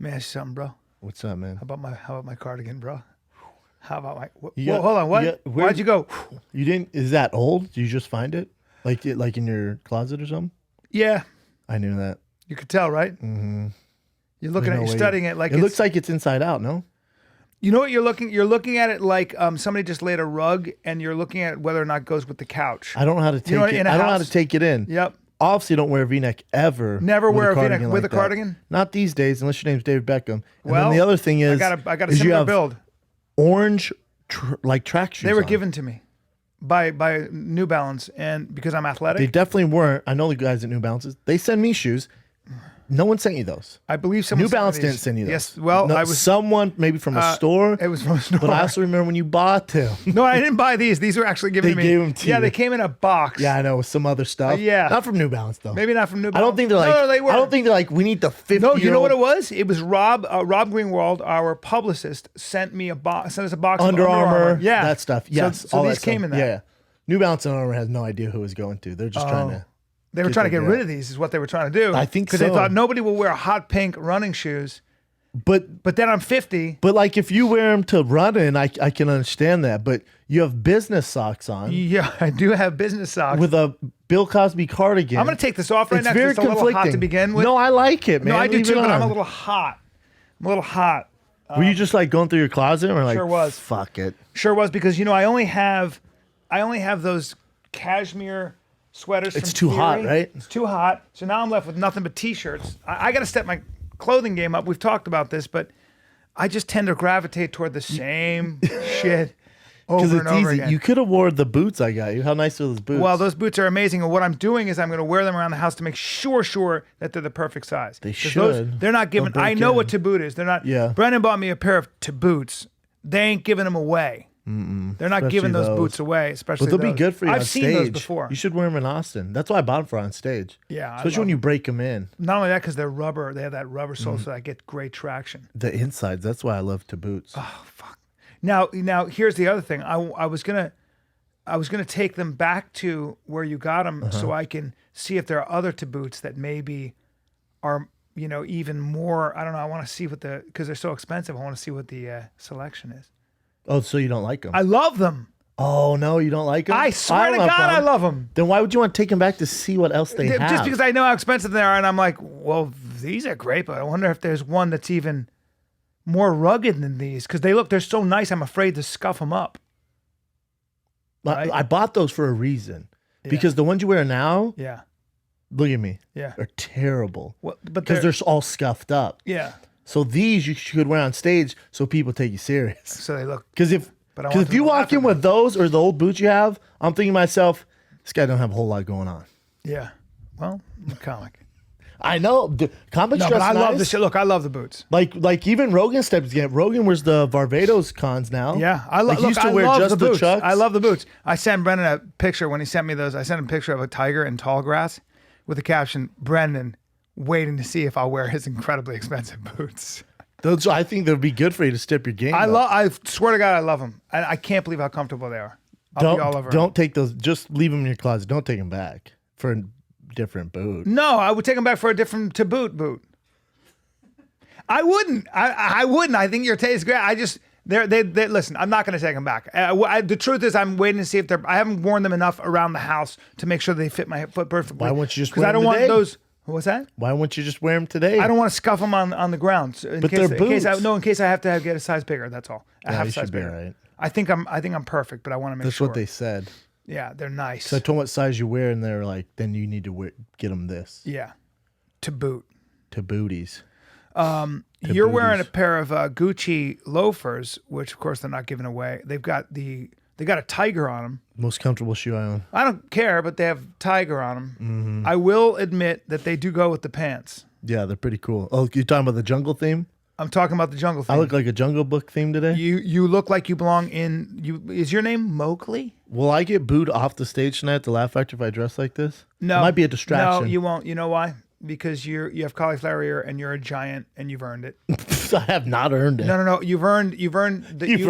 Let me ask you something, bro. What's up, man? How about my cardigan, bro? How about my? got- Hold on. What? Why'd you go? You didn't? Is that old? Did you just find it? Like in your closet or something? Yeah, I knew that. you could tell, right? Mm-hmm. You're looking There's at, no you're way. studying it like It looks like it's inside out. No. You know what you're looking? You're looking at it like somebody just laid a rug, and you're looking at whether or not it goes with the couch. I don't know how to take know, it. in a I don't know how house- to take it in. Yep. Obviously, don't wear a V-neck ever. Never with wear a V-neck cardigan with like a that. cardigan? Not these days, unless your name's David Beckham. And Well, then the other thing is, I got a is you similar have build. orange track shoes. They were on. given to me by New Balance, and because I'm athletic, They definitely weren't. I know the guys at New Balances. They send me shoes. No one sent you those. I believe someone New sent me Balance these. didn't send you those. Yes, well, No, I was. someone maybe from a store. It was from a store. But I also remember when you bought them. No, I didn't buy these. These were actually given They to me. gave them to Yeah, you. they came in a box. Yeah, I know, with some other stuff. yeah. Not from New Balance though. Maybe not from New I Balance. don't think they're like. No, they were. I don't think they're like. We need the 50. No, you know what it was? It was Rob Greenwald, our publicist, sent us a box of Under Armour. Yeah, that stuff. Yes, So all these that came stuff. in that. Yeah. New Balance and Under Armour has no idea who it was going to. They're just trying to. They were trying to get rid of these, is what they were trying to do. I think because they so. thought nobody will wear hot pink running shoes. But But then I'm 50. like if you wear them to run in, I can understand that. But you have business socks on Yeah, I do have business socks. with a Bill Cosby cardigan. I'm going to take this off right It's now because very it's a little hot to conflicting. begin with. No, I like it, man. No, I do Leave too, it but I'm a on. little hot. I'm a little hot. Were you just like going through your closet or like? Sure was. Fuck it. Sure was, because I only have those cashmere sweaters. It's from too hot, Theory. right? It's too hot. So now I'm left with nothing but t-shirts. I got to step my clothing game up. We've talked about this, but I just tend to gravitate toward the same shit Because over it's and over easy. again. You could have wore the boots I got you. How nice are those boots? Well, those boots are amazing, and what I'm doing is I'm going to wear them around the house to make sure that they're the perfect size. They 'Cause should. They're not giving. They'll I break know in. what to boot is. They're not. Yeah. Brennan bought me a pair of to boots. They ain't giving them away. They're not Especially giving those those. boots away. Especially But they'll be those. good for you I've on seen stage. those before. You should wear them in Austin. That's why I bought them for on stage. Yeah, I Especially love when you break them in. Not only that, because they're rubber. They have that rubber sole, Mm-hmm. so I get great traction. The insides. That's why I love to boots. Oh fuck! Now here's the other thing. I was gonna take them back to where you got them, Uh-huh. so I can see if there are other to boots that maybe are even more. I don't know. I want to see what because they're so expensive. I want to see what the selection is. Oh, so you don't like them? I love them. Oh no, you don't like them? I swear to don't have God, I problem. love them. Then why would you want to take them back to see what else they have? Just because I know how expensive they are, and I'm like, well, these are great, but I wonder if there's one that's even more rugged than these because they're so nice. I'm afraid to scuff them up. Right? I bought those for a reason. Because the ones you wear now, Yeah, look at me, yeah. are terrible. Well, but Because they're all scuffed up. yeah. So these you should wear on stage so people take you serious. So they look. Because if But I want if them you to walk laugh in at with those or the old boots you have, I'm thinking to myself, this guy don't have a whole lot going on. Yeah. Well, I'm a comic. I know. Comics No, dress but I love nice. this shit. Look, I love the boots. Like even Rogan steps again. Rogan wears the Barbados cons now. Yeah, I like, love. he used to I wear love just the boots. Chucks. I love the boots. I sent Brendan a picture when he sent me those. I sent him a picture of a tiger in tall grass with the caption, "Brendan, waiting to see if I'll wear his incredibly expensive boots." Those I think they'd be good for you to step your game. up. I swear to God, I love them. I can't believe how comfortable they are. I'll be all over 'em. Don't take those. Just leave them in your closet. Don't take them back for a different boot. No, I would take them back for a different to boot. I wouldn't. I wouldn't. I think your taste is great. I just they listen. I'm not going to take them back. The truth is, I'm waiting to see if they're. I haven't worn them enough around the house to make sure they fit my foot perfectly. Why won't you just Because wear I don't them want today? those. What's that? Why wouldn't you just wear them today? I don't want to scuff them on the ground. So in But case, they're in case boots. in case I have to get a size bigger. That's all. A Yeah, half you size should be bigger. all right. I think I'm perfect, but I want to make That's sure. what they said. Yeah, they're nice. So I told them what size you wear, and they're like, then you need to get them this Yeah, to boot. to booties. You're wearing a booties. pair of Gucci loafers, which of course they're not giving away. They got a tiger on them. Most comfortable shoe I own. I don't care, but they have tiger on them. Mm-hmm. I will admit that they do go with the pants. Yeah, they're pretty cool. Oh, you're talking about the jungle theme? I'm talking about the jungle thing. I look like a Jungle Book theme today. you look like you belong in. Is your name Mowgli? Will I get booed off the stage tonight at the Laugh Factory if I dress like this? No, It might be a distraction. No, you won't. You know why? Because you have cauliflower ear and you're a giant and you've earned it. I have not earned it. No. You've earned You've the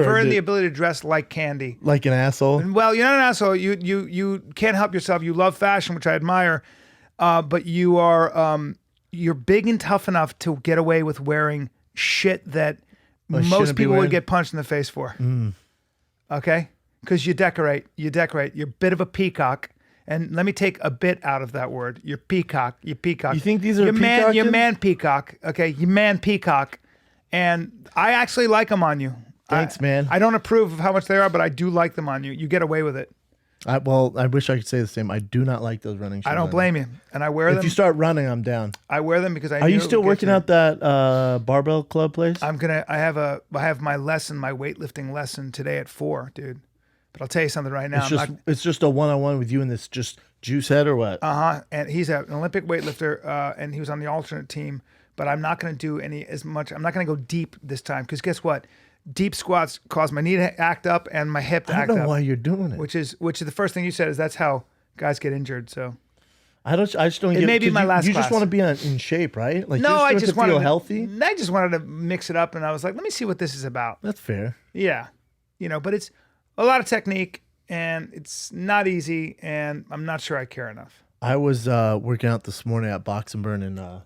earned it. ability to dress like Candy. Like an asshole. Well, you're not an asshole. You can't help yourself. You love fashion, which I admire, but you are you're big and tough enough to get away with wearing shit that most shouldn't be people would wearing? get punched in the face for. Okay? Because you decorate. You're a bit of a peacock. And let me take a bit out of that word. You're peacock. You think these are you're peacocking? man peacock. Okay, you man peacock. And I actually like them on you. Thanks, man. I don't approve of how much they are, but I do like them on you. You get away with it. I wish I could say the same. I do not like those running shoes. I don't blame you. And I wear them. If you start running, I'm down. I wear them because I Are you still working out that barbell club place? I have my weightlifting lesson today at 4, dude. But I'll tell you something right now. It's just a one-on-one with you and this just juice head or what? And he's an Olympic weightlifter, and he was on the alternate team. But I'm not going to do as much. I'm not going to go deep this time because guess what? Deep squats cause my knee to act up and my hip to act up. I don't know why you're doing it. Which is the first thing you said is that's how guys get injured. So I just don't get it. May be my last You class. just want to be in shape, right? Like no, I just wanted feel to healthy. I just wanted to mix it up, and I was like, let me see what this is about. That's fair. Yeah, but it's a lot of technique, and it's not easy, and I'm not sure I care enough. I was working out this morning at Box and Burn in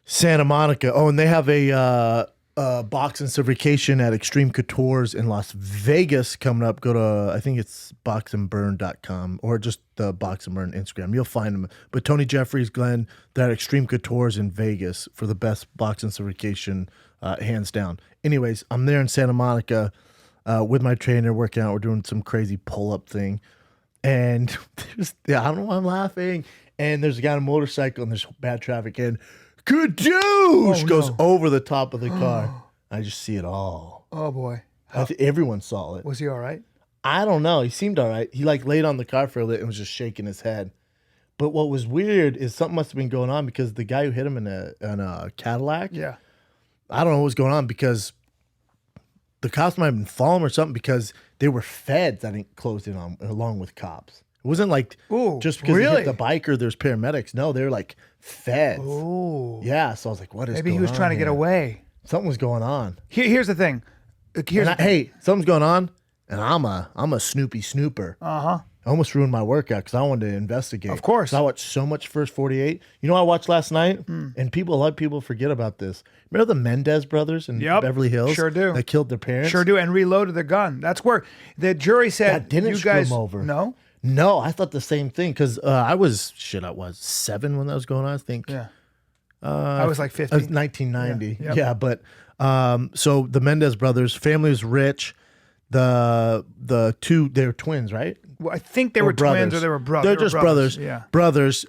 Santa Monica. Oh, and they have a boxing certification at Extreme Couture's in Las Vegas coming up. Go to, I think it's boxandburn.com or just the Box and Burn Instagram. You'll find them. But Tony Jeffries, Glenn, they're at Extreme Couture's in Vegas for the best boxing certification, hands down. Anyways, I'm there in Santa Monica with my trainer working out. We're doing some crazy pull-up thing. And I don't know why I'm laughing. And there's a guy on a motorcycle and there's bad traffic and Kadoosh goes over the top of the car. I just see it all. Oh boy. I think everyone saw it. Was he all right? I don't know. He seemed all right. He laid on the car for a little and was just shaking his head. But what was weird is something must have been going on because the guy who hit him in a Cadillac. Yeah. I don't know what was going on because the cops might have been following him or something because there were feds that closed in on along with cops. It wasn't like just because he hit the biker, there's paramedics. No, they're like feds. Oh. Yeah, so I was like, what is Maybe going on? Maybe he was trying to get away. Something was going on. Here's the thing. Hey, something's going on, and I'm a Snoopy snooper. Uh-huh. I almost ruined my workout because I wanted to investigate. Of course. I watched so much First 48. You know what I watched last night? And a lot of people forget about this. Remember the Mendez brothers in Beverly Hills? Sure do. That killed their parents? Sure do, and reloaded their gun. That's where the jury said, that didn't you guys, screw 'em over. No? No, I thought the same thing because I was 7 when that was going on, I think. Yeah. I was like 50. It was 1990. Yeah, yeah, but so the Mendez brothers, family was rich. The two, they were twins, right? Well, I think they were twins or they were brothers. They're just brothers. Yeah. Brothers.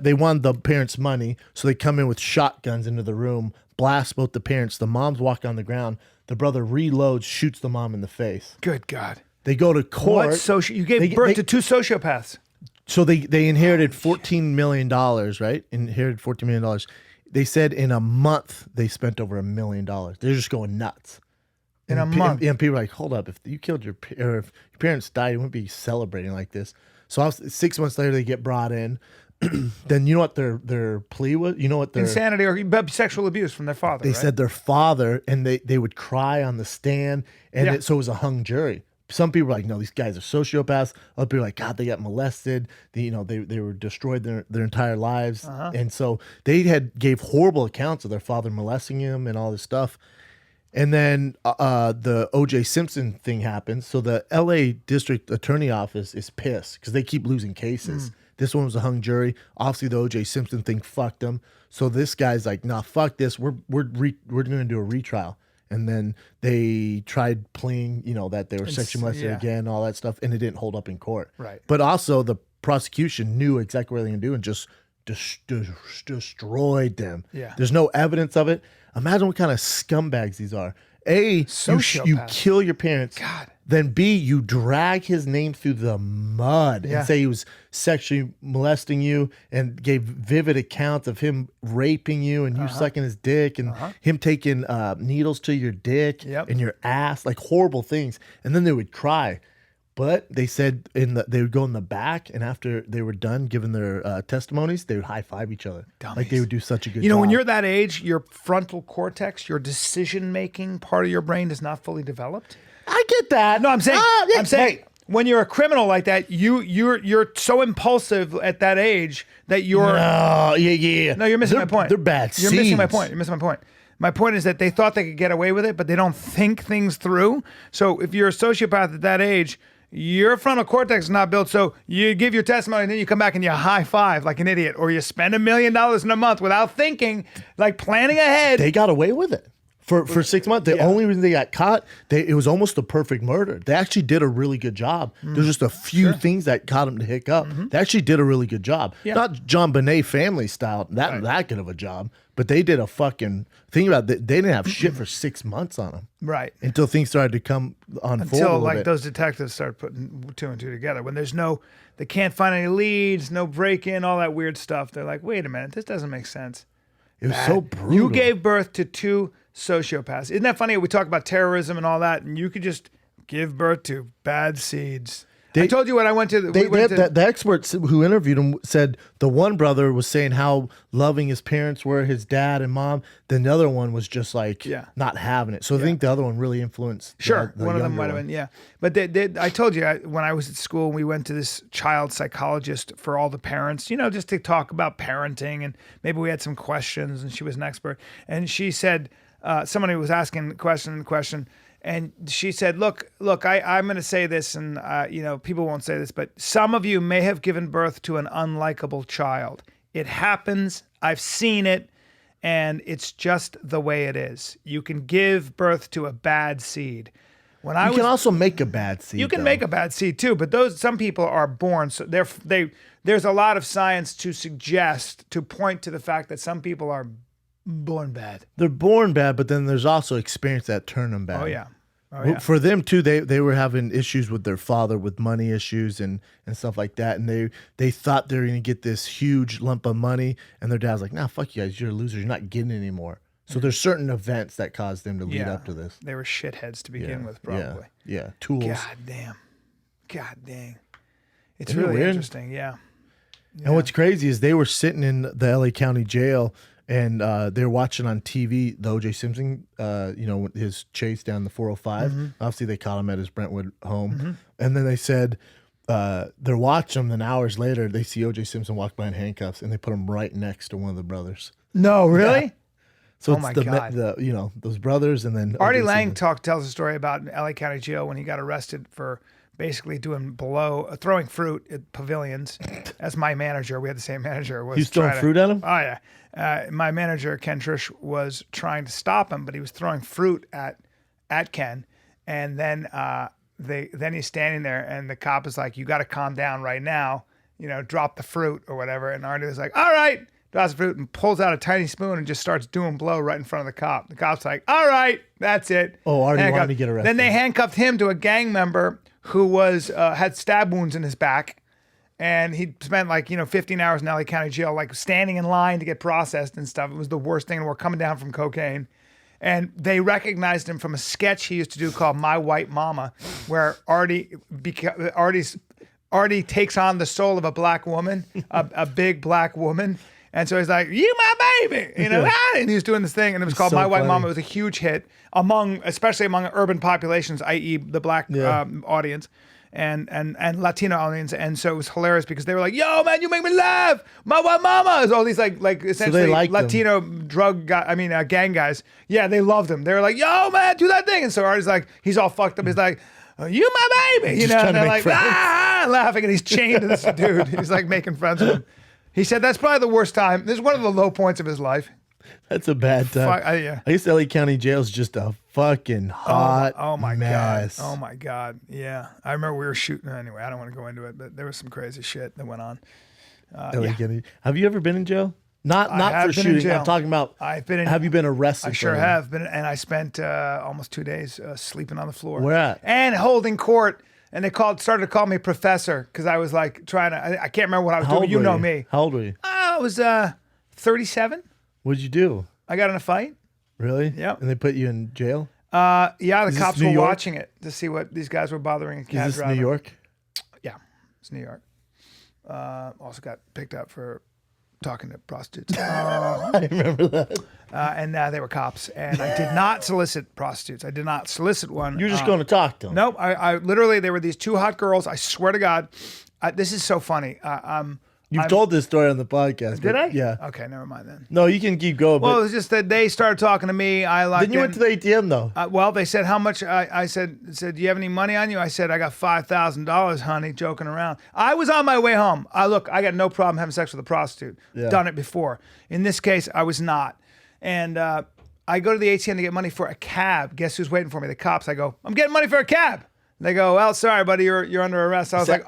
They wanted the parents' money, so they come in with shotguns into the room, blast both the parents. The mom's walking on the ground. The brother reloads, shoots the mom in the face. Good God. They go to court. You gave birth to two sociopaths. So they inherited $14 million, right? Inherited $14 million. They said in a month they spent over $1 million. They're just going nuts. In a month. And people are like, hold up, if you killed or if your parents died, you wouldn't be celebrating like this. So 6 months later, they get brought in. Then you know what their plea was? You know what their insanity or sexual abuse from their father. They said their father, and they would cry on the stand, and so it was a hung jury. Some people were like, no, these guys are sociopaths. Other people were like, God, they got molested. They were destroyed their entire lives. And so they gave horrible accounts of their father molesting him and all this stuff. And then the O.J. Simpson thing happens. So the L.A. District Attorney Office is pissed because they keep losing cases. This one was a hung jury. Obviously, the O.J. Simpson thing fucked them. So this guy's like, nah, fuck this. We're going to do a retrial. And then they tried pleading, that they were sexually molested again, all that stuff, and it didn't hold up in court. Right. But also the prosecution knew exactly what they were going to do and just destroyed them. Yeah. There's no evidence of it. Imagine what kind of scumbags these are. A, you kill your parents. God. Then B, you drag his name through the mud and say he was sexually molesting you and gave vivid accounts of him raping you and you sucking his dick and him taking needles to your dick and your ass, like horrible things. And then they would cry. But they said they would go in the back, and after they were done giving their testimonies, they would high five each other. Dummies. Like they would do such a good job. When you're that age, your frontal cortex, your decision-making part of your brain is not fully developed. I get that. No, I'm saying, when you're a criminal like that, you're so impulsive at that age that you're No, yeah. no, you're missing my point. They're bad You're missing my seeds. point. You're missing my point. My point is that they thought they could get away with it, but they don't think things through. So if you're a sociopath at that age, your frontal cortex is not built. So you give your testimony and then you come back and you high five like an idiot, or you spend $1 million in a month without thinking, like planning ahead. They got away with it for 6 months. The only reason they got caught, it was almost a perfect murder. They actually did a really good job. There's just a few things that caught them to hiccup. They actually did a really good job. Yeah. Not John Bonet family style, that good of a job, but they did a fucking thing about it. They didn't have shit for 6 months on them. Right. Until things started to come on forward. Until a like bit. those detectives start putting two and two together. When there's they can't find any leads, no break in, all that weird stuff. They're like, wait a minute, this doesn't make sense. It was so brutal. You gave birth to 2 sociopaths. Isn't that funny? We talk about terrorism and all that, and you could just give birth to bad seeds. I told you when I went to the experts who interviewed him said the one brother was saying how loving his parents were, his dad and mom. Then the other one was just like not having it. So I think the other one really influenced. Sure, the one of them younger might have one. been, yeah. But I told you when I was at school, we went to this child psychologist for all the parents, just to talk about parenting, and maybe we had some questions, and she was an expert. And she said, somebody was asking question, and she said, look, I'm going to say this, and people won't say this, but some of you may have given birth to an unlikable child. It happens. I've seen it, and it's just the way it is. You can give birth to a bad seed. You can also make a bad seed. You can make a bad seed too, but some people are born. So there's a lot of science to point to the fact that some people are born bad. They're born bad, but then there's also experience that turn them bad. Oh yeah. For them too, they were having issues with their father, with money issues and stuff like that, and they thought they were gonna get this huge lump of money, and their dad's like, "Nah, fuck you guys, you're losers, you're not getting any more." So there's certain events that caused them to lead up to this. They were shitheads to begin with, probably. Yeah, tools. God damn. God dang. It's really weird? interesting, yeah. And what's crazy is they were sitting in the LA County jail, and they were watching on TV the O.J. Simpson, his chase down the 405. Obviously, they caught him at his Brentwood home. And then they said they're watching him, then hours later, they see O.J. Simpson walk by in handcuffs, and they put him right next to one of the brothers. No, really? Yeah. So it's my God. those brothers, and then Artie O.J. Lange Simpson. tells a story about LA County Jail when he got arrested for basically throwing fruit at pavilions. As my manager, we had the same manager. Was He's throwing fruit at him? Oh yeah. My manager Ken Trish was trying to stop him, but he was throwing fruit at Ken, and then then he's standing there, and the cop is like, "You got to calm down right now. Drop the fruit or whatever." And Artie was like, "All right." Drops the fruit and pulls out a tiny spoon and just starts doing blow right in front of the cop. The cop's like, "All right, that's it." Oh, Artie Handcuffed. wanted to get arrested. Then they handcuffed him to a gang member who had stab wounds in his back, and he spent 15 hours in LA County Jail, standing in line to get processed and stuff. It was the worst thing in the world, coming down from cocaine. And they recognized him from a sketch he used to do called My White Mama, where Artie takes on the soul of a black woman, a big black woman. And so he's like, "You my baby," and he's doing this thing, and it was called so My White funny. Mama. It was a huge hit especially among urban populations, i.e., the black audience and Latino audience. And so it was hilarious because they were like, "Yo, man, you make me laugh. My White Mama." Is all these like essentially Latino gang guys. Yeah, they loved him. They were like, "Yo, man, do that thing." And so Artie's like, he's all fucked up. He's like, "Oh, you my baby," Just and trying to they're make like, friends. laughing, and he's chained to this dude. He's like making friends with him. He said that's probably the worst time. This is one of the low points of his life. That's a bad time. Yeah. I guess LA County Jail is just a fucking hot mess. God. Oh my God. Yeah. I remember we were shooting. Anyway, I don't want to go into it, but there was some crazy shit that went on. LA County. Have you ever been in jail? Not for shooting. I'm talking about. Have you been arrested? I sure have been, and I spent almost 2 days sleeping on the floor. Where at? And holding court. And they started to call me professor because I was like trying to. I can't remember what I was doing. You know me. How old were you? I was 37. What'd you do? I got in a fight. Really? Yep. And they put you in jail? Yeah, the Is cops this New were York? watching it to see what these guys were bothering a cab Is this driver. New York? Yeah, it's New York. Also got picked up for talking to prostitutes. I remember that. and they were cops. And I did not solicit prostitutes. I did not solicit one. You're just going to talk to them. Nope. I literally, there were these 2 hot girls. I swear to God, this is so funny. You've told this story on the podcast. Did I? Yeah. Okay, never mind then. No, you can keep going. Well, But it was just that they started talking to me. I like. then you went to the ATM though. Well, they said how much. I said, do you have any money on you? I said, I got $5,000, honey, joking around. I was on my way home. I got no problem having sex with a prostitute. Yeah. Done it before. In this case, I was not. And I go to the ATM to get money for a cab. Guess who's waiting for me? The cops. I go, I'm getting money for a cab. They go, well, sorry, buddy, you're under arrest. I was like,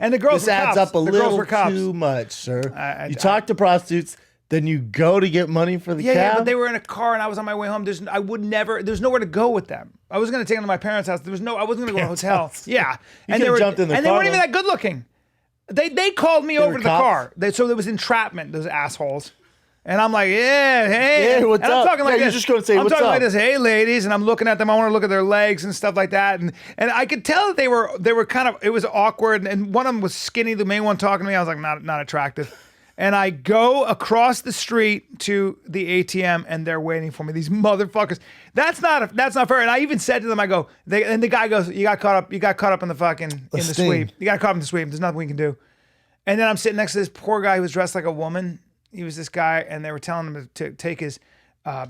and the girls This were adds cops. up a The girls were little cops. too much, sir. You talk to prostitutes, then you go to get money for the cab. Yeah, but they were in a car and I was on my way home. There's nowhere to go with them. I was going to take them to my parents' house. I wasn't going to go to a hotel. House. Yeah. You could've jumped in the and they car, weren't even though. that good looking. They called me over were to the cops? car. So there was entrapment, those assholes. And I'm like, yeah, hey. Hey, what's and I'm up? talking like Yeah, this. you're just gonna say, I'm what's talking up? like this, hey, ladies. And I'm looking at them. I want to look at their legs and stuff like that. And I could tell that they were kind of, it was awkward. And one of them was skinny, the main one talking to me. I was like, not attractive. And I go across the street to the ATM and they're waiting for me. These motherfuckers. That's not fair. And I even said to them, I go, and the guy goes, you got caught up in the fucking, in the sting. sweep. You got caught up in the sweep. There's nothing we can do. And then I'm sitting next to this poor guy who was dressed like a woman. He was this guy, and they were telling him to take his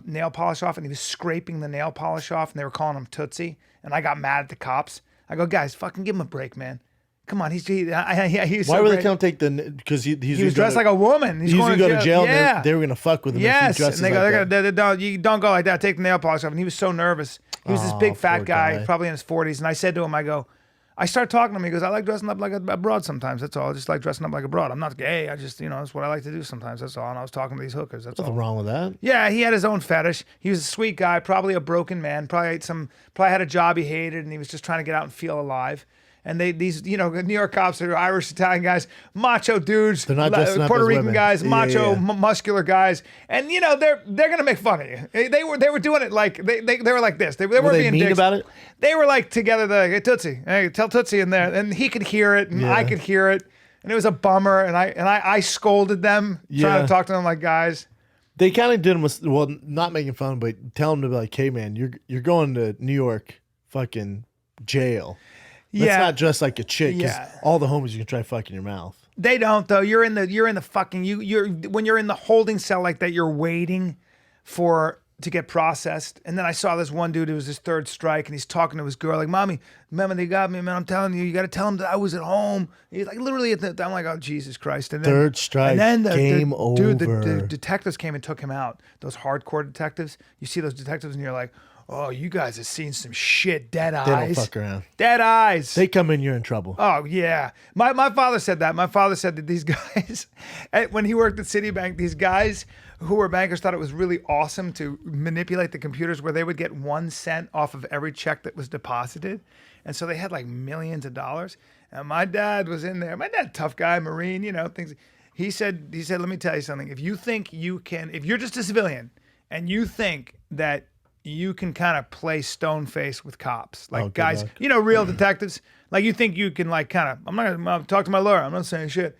nail polish off, and he was scraping the nail polish off, and they were calling him Tootsie. And I got mad at the cops. I go, guys, fucking give him a break, man. Come on, he's Why so were great. they telling him to take the? Because he was dressed like a woman. He's going to go to jail. Yeah. And they were going to fuck with him. Yes, if he dresses and they go, like that. you don't go like that. Take the nail polish off. And he was so nervous. He was this big fat poor guy, guy. probably in his 40s. And I said to him, I started talking to him. He goes, I like dressing up like a broad sometimes. That's all. I just like dressing up like a broad. I'm not gay. I just, that's what I like to do sometimes. That's all. And I was talking to these hookers. That's Nothing all. wrong with that. Yeah, he had his own fetish. He was a sweet guy, probably a broken man. Probably had a job he hated, and he was just trying to get out and feel alive. And these New York cops are Irish, Italian guys, macho dudes, They're not dressing up Puerto as Rican women. guys, Yeah, macho, yeah. muscular guys, and they're gonna make fun of you. They were doing it like they were like this. They weren't Were they being mean dicks. about it? They were like together. Hey Tootsie, hey, tell Tootsie in there, and he could hear it, and Yeah. I could hear it, and it was a bummer. And I scolded them, trying Yeah. to talk to them like guys. They kind of did him not making fun, but tell him to be like, hey man, you're going to New York, fucking jail. Let's not dress like a chick, because Yeah. all the homies you can try fucking your mouth. They don't though. You're in the fucking when you're in the holding cell like that, you're waiting to get processed. And then I saw this one dude who was his third strike, and he's talking to his girl like, "Mommy, remember they got me, man. I'm telling you, you got to tell them that I was at home." He's like literally I'm like, "Oh Jesus Christ!" And then, Third strike, and then game dude, the over. detectives came and took him out. Those hardcore detectives. You see those detectives, and you're like, "Oh, you guys have seen some shit." Dead eyes. They don't fuck around. Dead eyes. They come in, you're in trouble. Oh yeah, my father said that. My father said that these guys, when he worked at Citibank, these guys who were bankers thought it was really awesome to manipulate the computers, where they would get 1 cent off of every check that was deposited, and so they had like millions of dollars. And my dad was in there. My dad, tough guy, Marine, things. He said, let me tell you something. If you think you can, if you're just a civilian and you think that you can kind of play stone face with cops, like good guys, luck. real detectives. Like you think you can like kind of, I'm not going to talk to my lawyer. I'm not saying shit.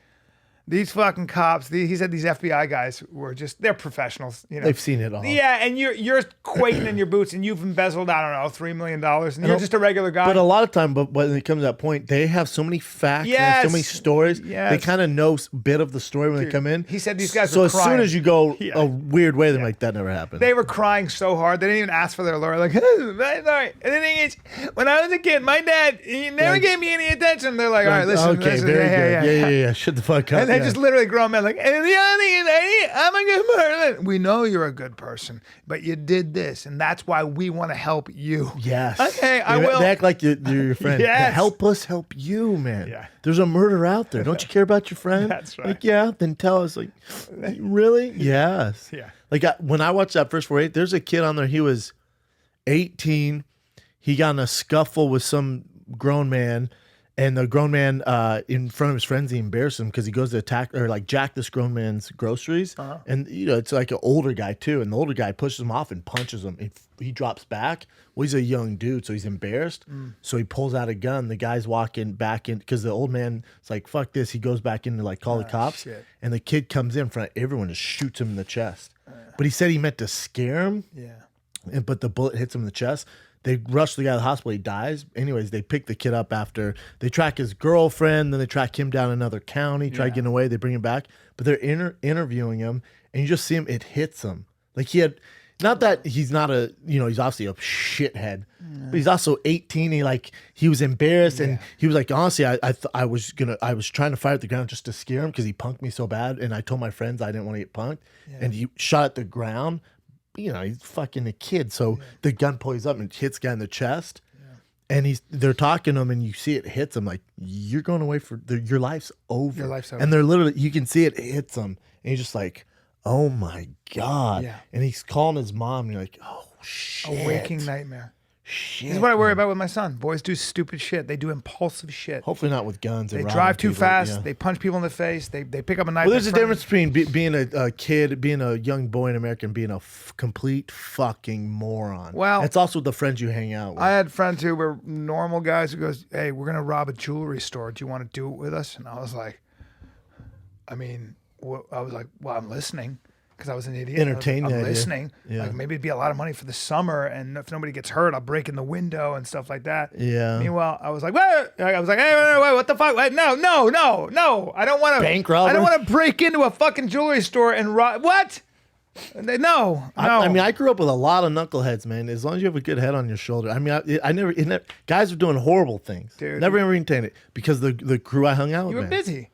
These fucking cops, he said these FBI guys were they're professionals. They've seen it all. Yeah, and you're quaking in your boots and you've embezzled, I don't know, $3 million and you're just a regular guy. But a lot of time, but when it comes to that point, they have so many facts, and Yes. so many stories. Yes. They kind of know a bit of the story when they come in. he said these guys So were as soon crying. as you go Yeah. a weird way, they're like, that never happened. They were crying so hard. They didn't even ask for their lawyer. Like, sorry. And the thing is, when I was a kid, my dad, he never gave me any attention. They're like, all right, listen. Okay, listen, very good. Yeah. Shut the fuck up. And they yeah. just literally grown men like, and the other thing is, hey, I'm a good person. We know you're a good person, but you did this, and that's why we want to help you. Yes. Okay, I They- will. They act like you're your friend. Yes. Yeah, help us help you, man. Yeah. There's a murder out there. Don't you care about your friend? That's right. Like, yeah, then tell us. Like, really? Yes. Yeah. Like, when I watched that first 48, there's a kid on there. He was 18. He got in a scuffle with some grown man. And the grown man, in front of his friends, he embarrassed him because he goes to attack or like jack this grown man's groceries. And, it's like an older guy too. And the older guy pushes him off and punches him. He drops back. Well, he's a young dude, so he's embarrassed. So he pulls out a gun. The guy's walking back in because the old man is like, fuck this. He goes back in to like call the cops. Shit. And the kid comes in front of everyone and shoots him in the chest. But he said he meant to scare him. Yeah. But the bullet hits him in the chest. They rush the guy to the hospital. He dies. Anyways, they pick the kid up after they track his girlfriend. Then they track him down another county. Try getting away. They bring him back. But they're interviewing him, and you just see him. It hits him. Like he had, not that he's not a, he's obviously a shithead, but he's also 18. He was embarrassed, and he was like, honestly, I was trying to fire at the ground just to scare him because he punked me so bad, and I told my friends I didn't want to get punked, and he shot at the ground. He's fucking a kid. So the gun pulls up and hits the guy in the chest. And they're talking to him, and you see it hits him. Like, you're going away your life's over. Your life's over. And they're literally, you can see it hits him. And he's just like, oh my God. Yeah. And he's calling his mom, and you're like, oh shit. A waking nightmare. Shit. This is what I worry about with my son. Boys do stupid shit. They do impulsive shit. Hopefully not with guns. They And drive too people. fast. Yeah. They punch people in the face. They pick up a knife. Well, there's a difference between being a kid, being a young boy in America, and being a complete fucking moron. Well, it's also the friends you hang out with. I had friends who were normal guys who goes, hey, we're going to rob a jewelry store. Do you want to do it with us? And I was like, well, I'm listening. Because I was an idiot. Entertain I'm the idea. listening. Yeah. Like maybe it'd be a lot of money for the summer, and if nobody gets hurt, I'll break in the window and stuff like that. Yeah. Meanwhile, I was like, wait. I was like, hey, wait, what the fuck? Wait, no. I don't want to Bank robber? I don't want to break into a fucking jewelry store and rob. What? No. I grew up with a lot of knuckleheads, man. As long as you have a good head on your shoulder. I never guys were doing horrible things. Dude. Never entertained it because the crew I hung out with. You were man. busy.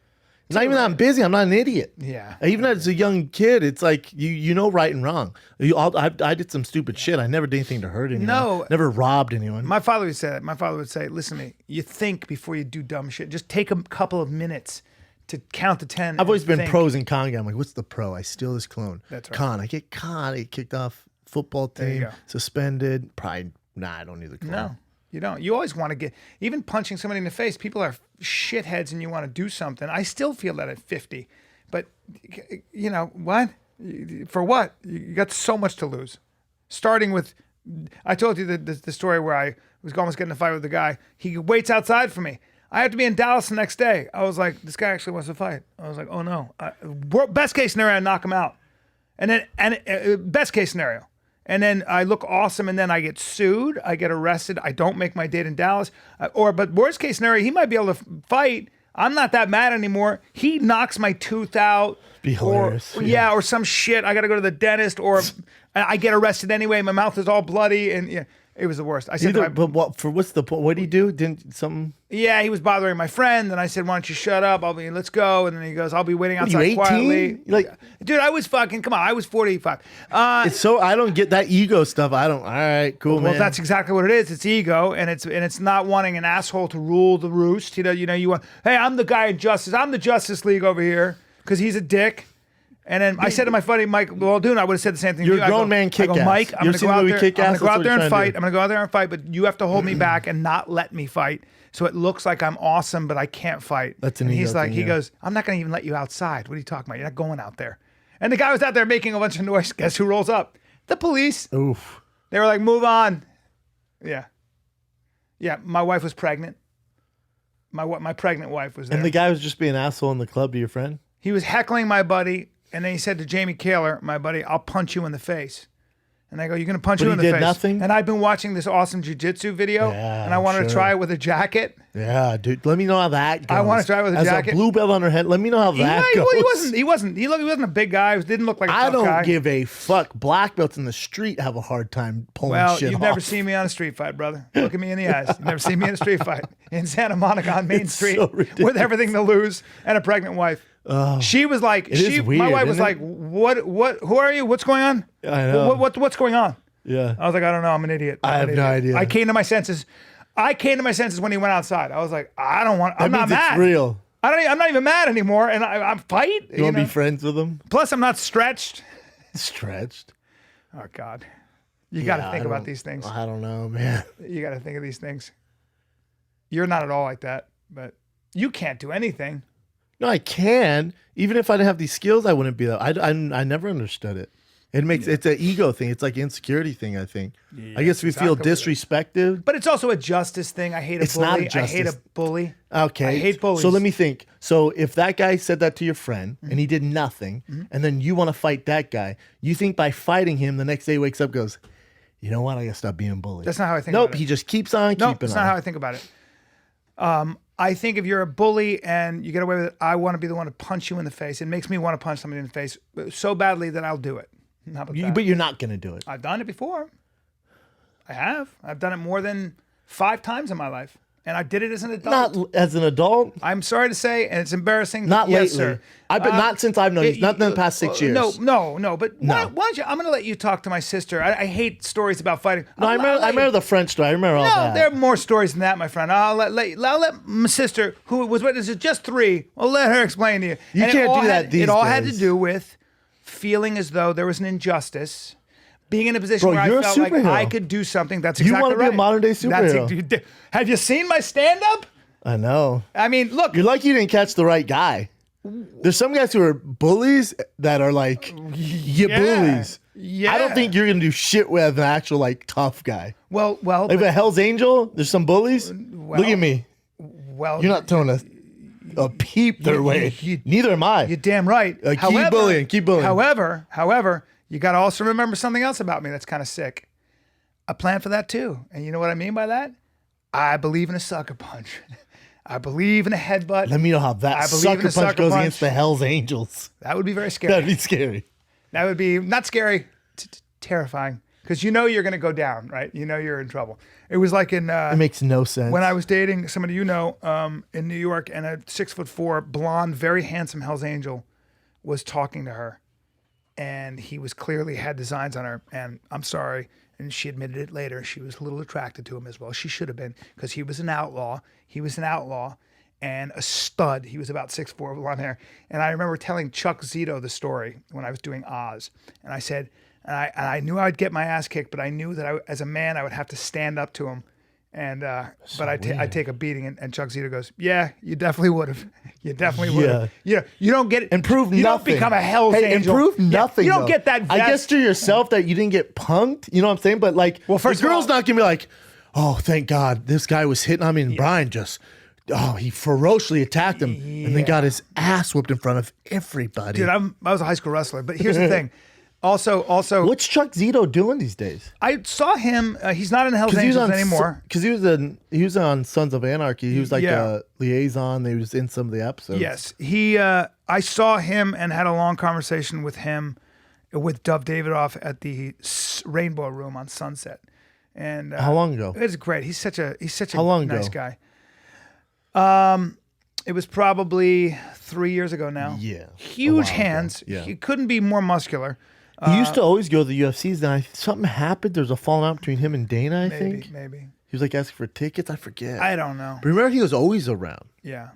It's not even that I'm busy. I'm not an idiot. Yeah. Even as a young kid, it's like you know right and wrong. I did some stupid shit. I never did anything to hurt anyone. No. Never robbed anyone. My father would say that. My father would say, listen to me, you think before you do dumb shit. Just take a couple of minutes to count to 10. I've always been think. pros and con guy. I'm like, what's the pro? I steal this clone. That's right. Con. I get caught. I get kicked off football There you team. go. Suspended. Probably, I don't need the clone. No, you don't. You always want to get, even punching somebody in the face, people are shitheads and you want to do something. I still feel that at 50. But, what? For what? You got so much to lose. Starting with, I told you the story where I was almost getting in a fight with the guy. He waits outside for me. I have to be in Dallas the next day. I was like, this guy actually wants to fight. I was like, oh no. Best case scenario, I knock him out. And then, best case scenario. And then I look awesome, and then I get sued. I get arrested. I don't make my date in Dallas. But worst case scenario, he might be able to fight. I'm not that mad anymore. He knocks my tooth out. Be hilarious. Or some shit. I got to go to the dentist, or I get arrested anyway. My mouth is all bloody, and it was the worst. I said, what's the point? What did he do? Didn't something? Yeah, he was bothering my friend, and I said, "Why don't you shut up? Let's go." And then he goes, "I'll be waiting outside you 18? quietly." Like, dude, I was fucking. Come on, I was 45. It's so I don't get that ego stuff. I don't. All right, cool, man. Well, that's exactly what it is. It's ego, and it's not wanting an asshole to rule the roost. You want. Hey, I'm the guy in Justice. I'm the Justice League over here because he's a dick. And then I said to my buddy Mike, well, dude, I would have said the same thing. You're to you. a grown man, kick ass. Mike, I'm going to go out there. I'm going to go out there and fight. Do. I'm going to go out there and fight, but you have to hold me back and not let me fight. So it looks like I'm awesome, but I can't fight. That's an and ego he's like, thing, he goes, I'm not going to even let you outside. What are you talking about? You're not going out there. And the guy was out there making a bunch of noise. Guess who rolls up? The police. Oof. They were like, move on. Yeah. Yeah. My wife was pregnant. My pregnant wife was there. And the guy was just being an asshole in the club to your friend? He was heckling my buddy. And then he said to Jamie Kaler, my buddy, I'll punch you in the face. And I go, you're going to punch you in the face? But he did nothing? And I've been watching this awesome jiu-jitsu video, and I wanted to try it with a jacket. Yeah, dude. Let me know how that goes. I want to try it with a jacket. As a blue belt on her head, let me know how that goes. He wasn't a big guy. He didn't look like a I tough guy. don't give a fuck. Black belts in the street have a hard time pulling shit off. Well, you've never seen me on a street fight, brother. Look at me in the eyes. You've never seen me in a street fight in Santa Monica on Main Street so with everything to lose and a pregnant wife. She was like, my wife was like, what, who are you? What's going on? I know. What's going on? Yeah. I was like, I don't know. I'm an idiot. I have no idea. I came to my senses. When he went outside. I was like, I'm not mad. It's real. I'm not even mad anymore. And I'm fight. You want to be friends with him? Plus, I'm not stretched. Stretched? Oh, God. You got to think about these things. I don't know, man. You got to think of these things. You're not at all like that, but you can't do anything. No, I can. Even if I didn't have these skills, I wouldn't be that. I never understood it. It's an ego thing. It's like an insecurity thing, I think. I guess we feel disrespected. But it's also a justice thing. I hate a bully. Not justice. I hate a bully. Okay. I hate bullies. So let me think. So if that guy said that to your friend and he did nothing, and then you want to fight that guy, you think by fighting him, the next day he wakes up, goes, you know what? I gotta stop being bullied. That's not how I think. Nope. About it. He just keeps on keeping on. That's not how I think about it. I think if you're a bully and you get away with it, I want to be the one to punch you in the face. It makes me want to punch somebody in the face so badly that I'll do it. How about that? But you're not going to do it. I've done it before. I have. I've done it more than 5 times in my life. And I did it as an adult. Not as an adult? I'm sorry to say, and it's embarrassing. Not yes, lately. Sir. Not since I've known you. Not in the past 6 years. No. But why don't you? I'm going to let you talk to my sister. I hate stories about fighting. No, I remember the French story. I remember all that. No, there are more stories than that, my friend. I'll let my sister, who was witness of just 3, I'll let her explain to you. You can't do that these days. It all had to do with feeling as though there was an injustice, being in a position where I felt like I could do something. That's exactly right. You want to be a modern day superhero. Have you seen my stand-up? I know. I mean, look. You're lucky you didn't catch the right guy. There's some guys who are bullies that are like, bullies. Yeah. I don't think you're going to do shit with an actual like tough guy. Well. Like a Hell's Angel, there's some bullies. Look at me. Well. You're not throwing a peep their way. Neither am I. You're damn right. Keep bullying. However, you got to also remember something else about me that's kind of sick. I plan for that too. And you know what I mean by that? I believe in a sucker punch. I believe in a headbutt. Let me know how that sucker punch goes against the Hell's Angels. That would be very scary. That'd be scary. That would be not scary, terrifying. Because you know you're going to go down, right? You know you're in trouble. It was like in... it makes no sense. When I was dating somebody you know in New York, and a 6'4", blonde, very handsome Hell's Angel was talking to her. And he was clearly had designs on her. And I'm sorry. And she admitted it later. She was a little attracted to him as well. She should have been, because he was an outlaw. He was an outlaw and a stud. He was about 6'4", blonde hair. And I remember telling Chuck Zito the story when I was doing Oz. And I said, and I knew I'd get my ass kicked, but I knew that as a man, I would have to stand up to him. And but I'd take a beating. And Chuck Zito goes, yeah, you definitely would have. You definitely would have. You don't get it. Improve nothing. You don't become a Hell's Angel. Improve nothing. You don't get that vest. I guess to yourself that you didn't get punked. You know what I'm saying? But like, first the girl's of all, not going to be like, oh, thank God, this guy was hitting on me. And Bryan just, he ferociously attacked him and then got his ass whooped in front of everybody. Dude, I was a high school wrestler. But here's the thing. Also, what's Chuck Zito doing these days? I saw him. He's not in the Hell's Angels anymore. Because he was on Sons of Anarchy. He was like a liaison. He was in some of the episodes. Yes, I saw him and had a long conversation with him, with Dove Davidoff at the Rainbow Room on Sunset. And how long ago? It was great. He's such a nice guy. It was probably 3 years ago now. Yeah, huge hands. Yeah. He couldn't be more muscular. He used to always go to the UFCs. Then something happened. There was a falling out between him and Dana, I think. Maybe. He was like asking for tickets. I forget. I don't know. But remember, he was always around. Yeah.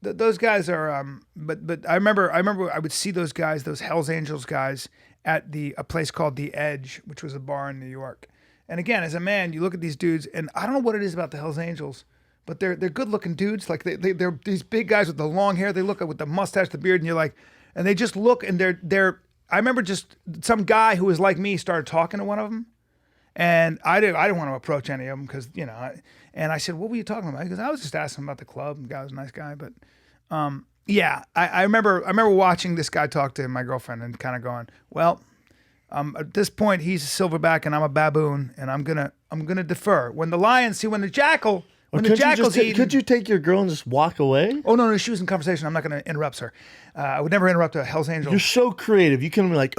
Those guys are. But I remember I would see those guys, those Hell's Angels guys, at a place called The Edge, which was a bar in New York. And again, as a man, you look at these dudes, and I don't know what it is about the Hell's Angels, but they're good looking dudes. Like they're these big guys with the long hair. They look with the mustache, the beard, and you're like. And they just look, and they're. I remember just some guy who was like me started talking to one of them, and I didn't want to approach any of them because and I said, "What were you talking about?" Because I was just asking about the club. The guy was a nice guy, but I remember watching this guy talk to my girlfriend and kind of going, "Well, at this point he's a silverback and I'm a baboon, and I'm gonna defer." When the jackal. When the jackal's eating, could you take your girl and just walk away? Oh, no, she was in conversation. I'm not going to interrupt her. I would never interrupt a Hell's Angel. You're so creative. You can be like,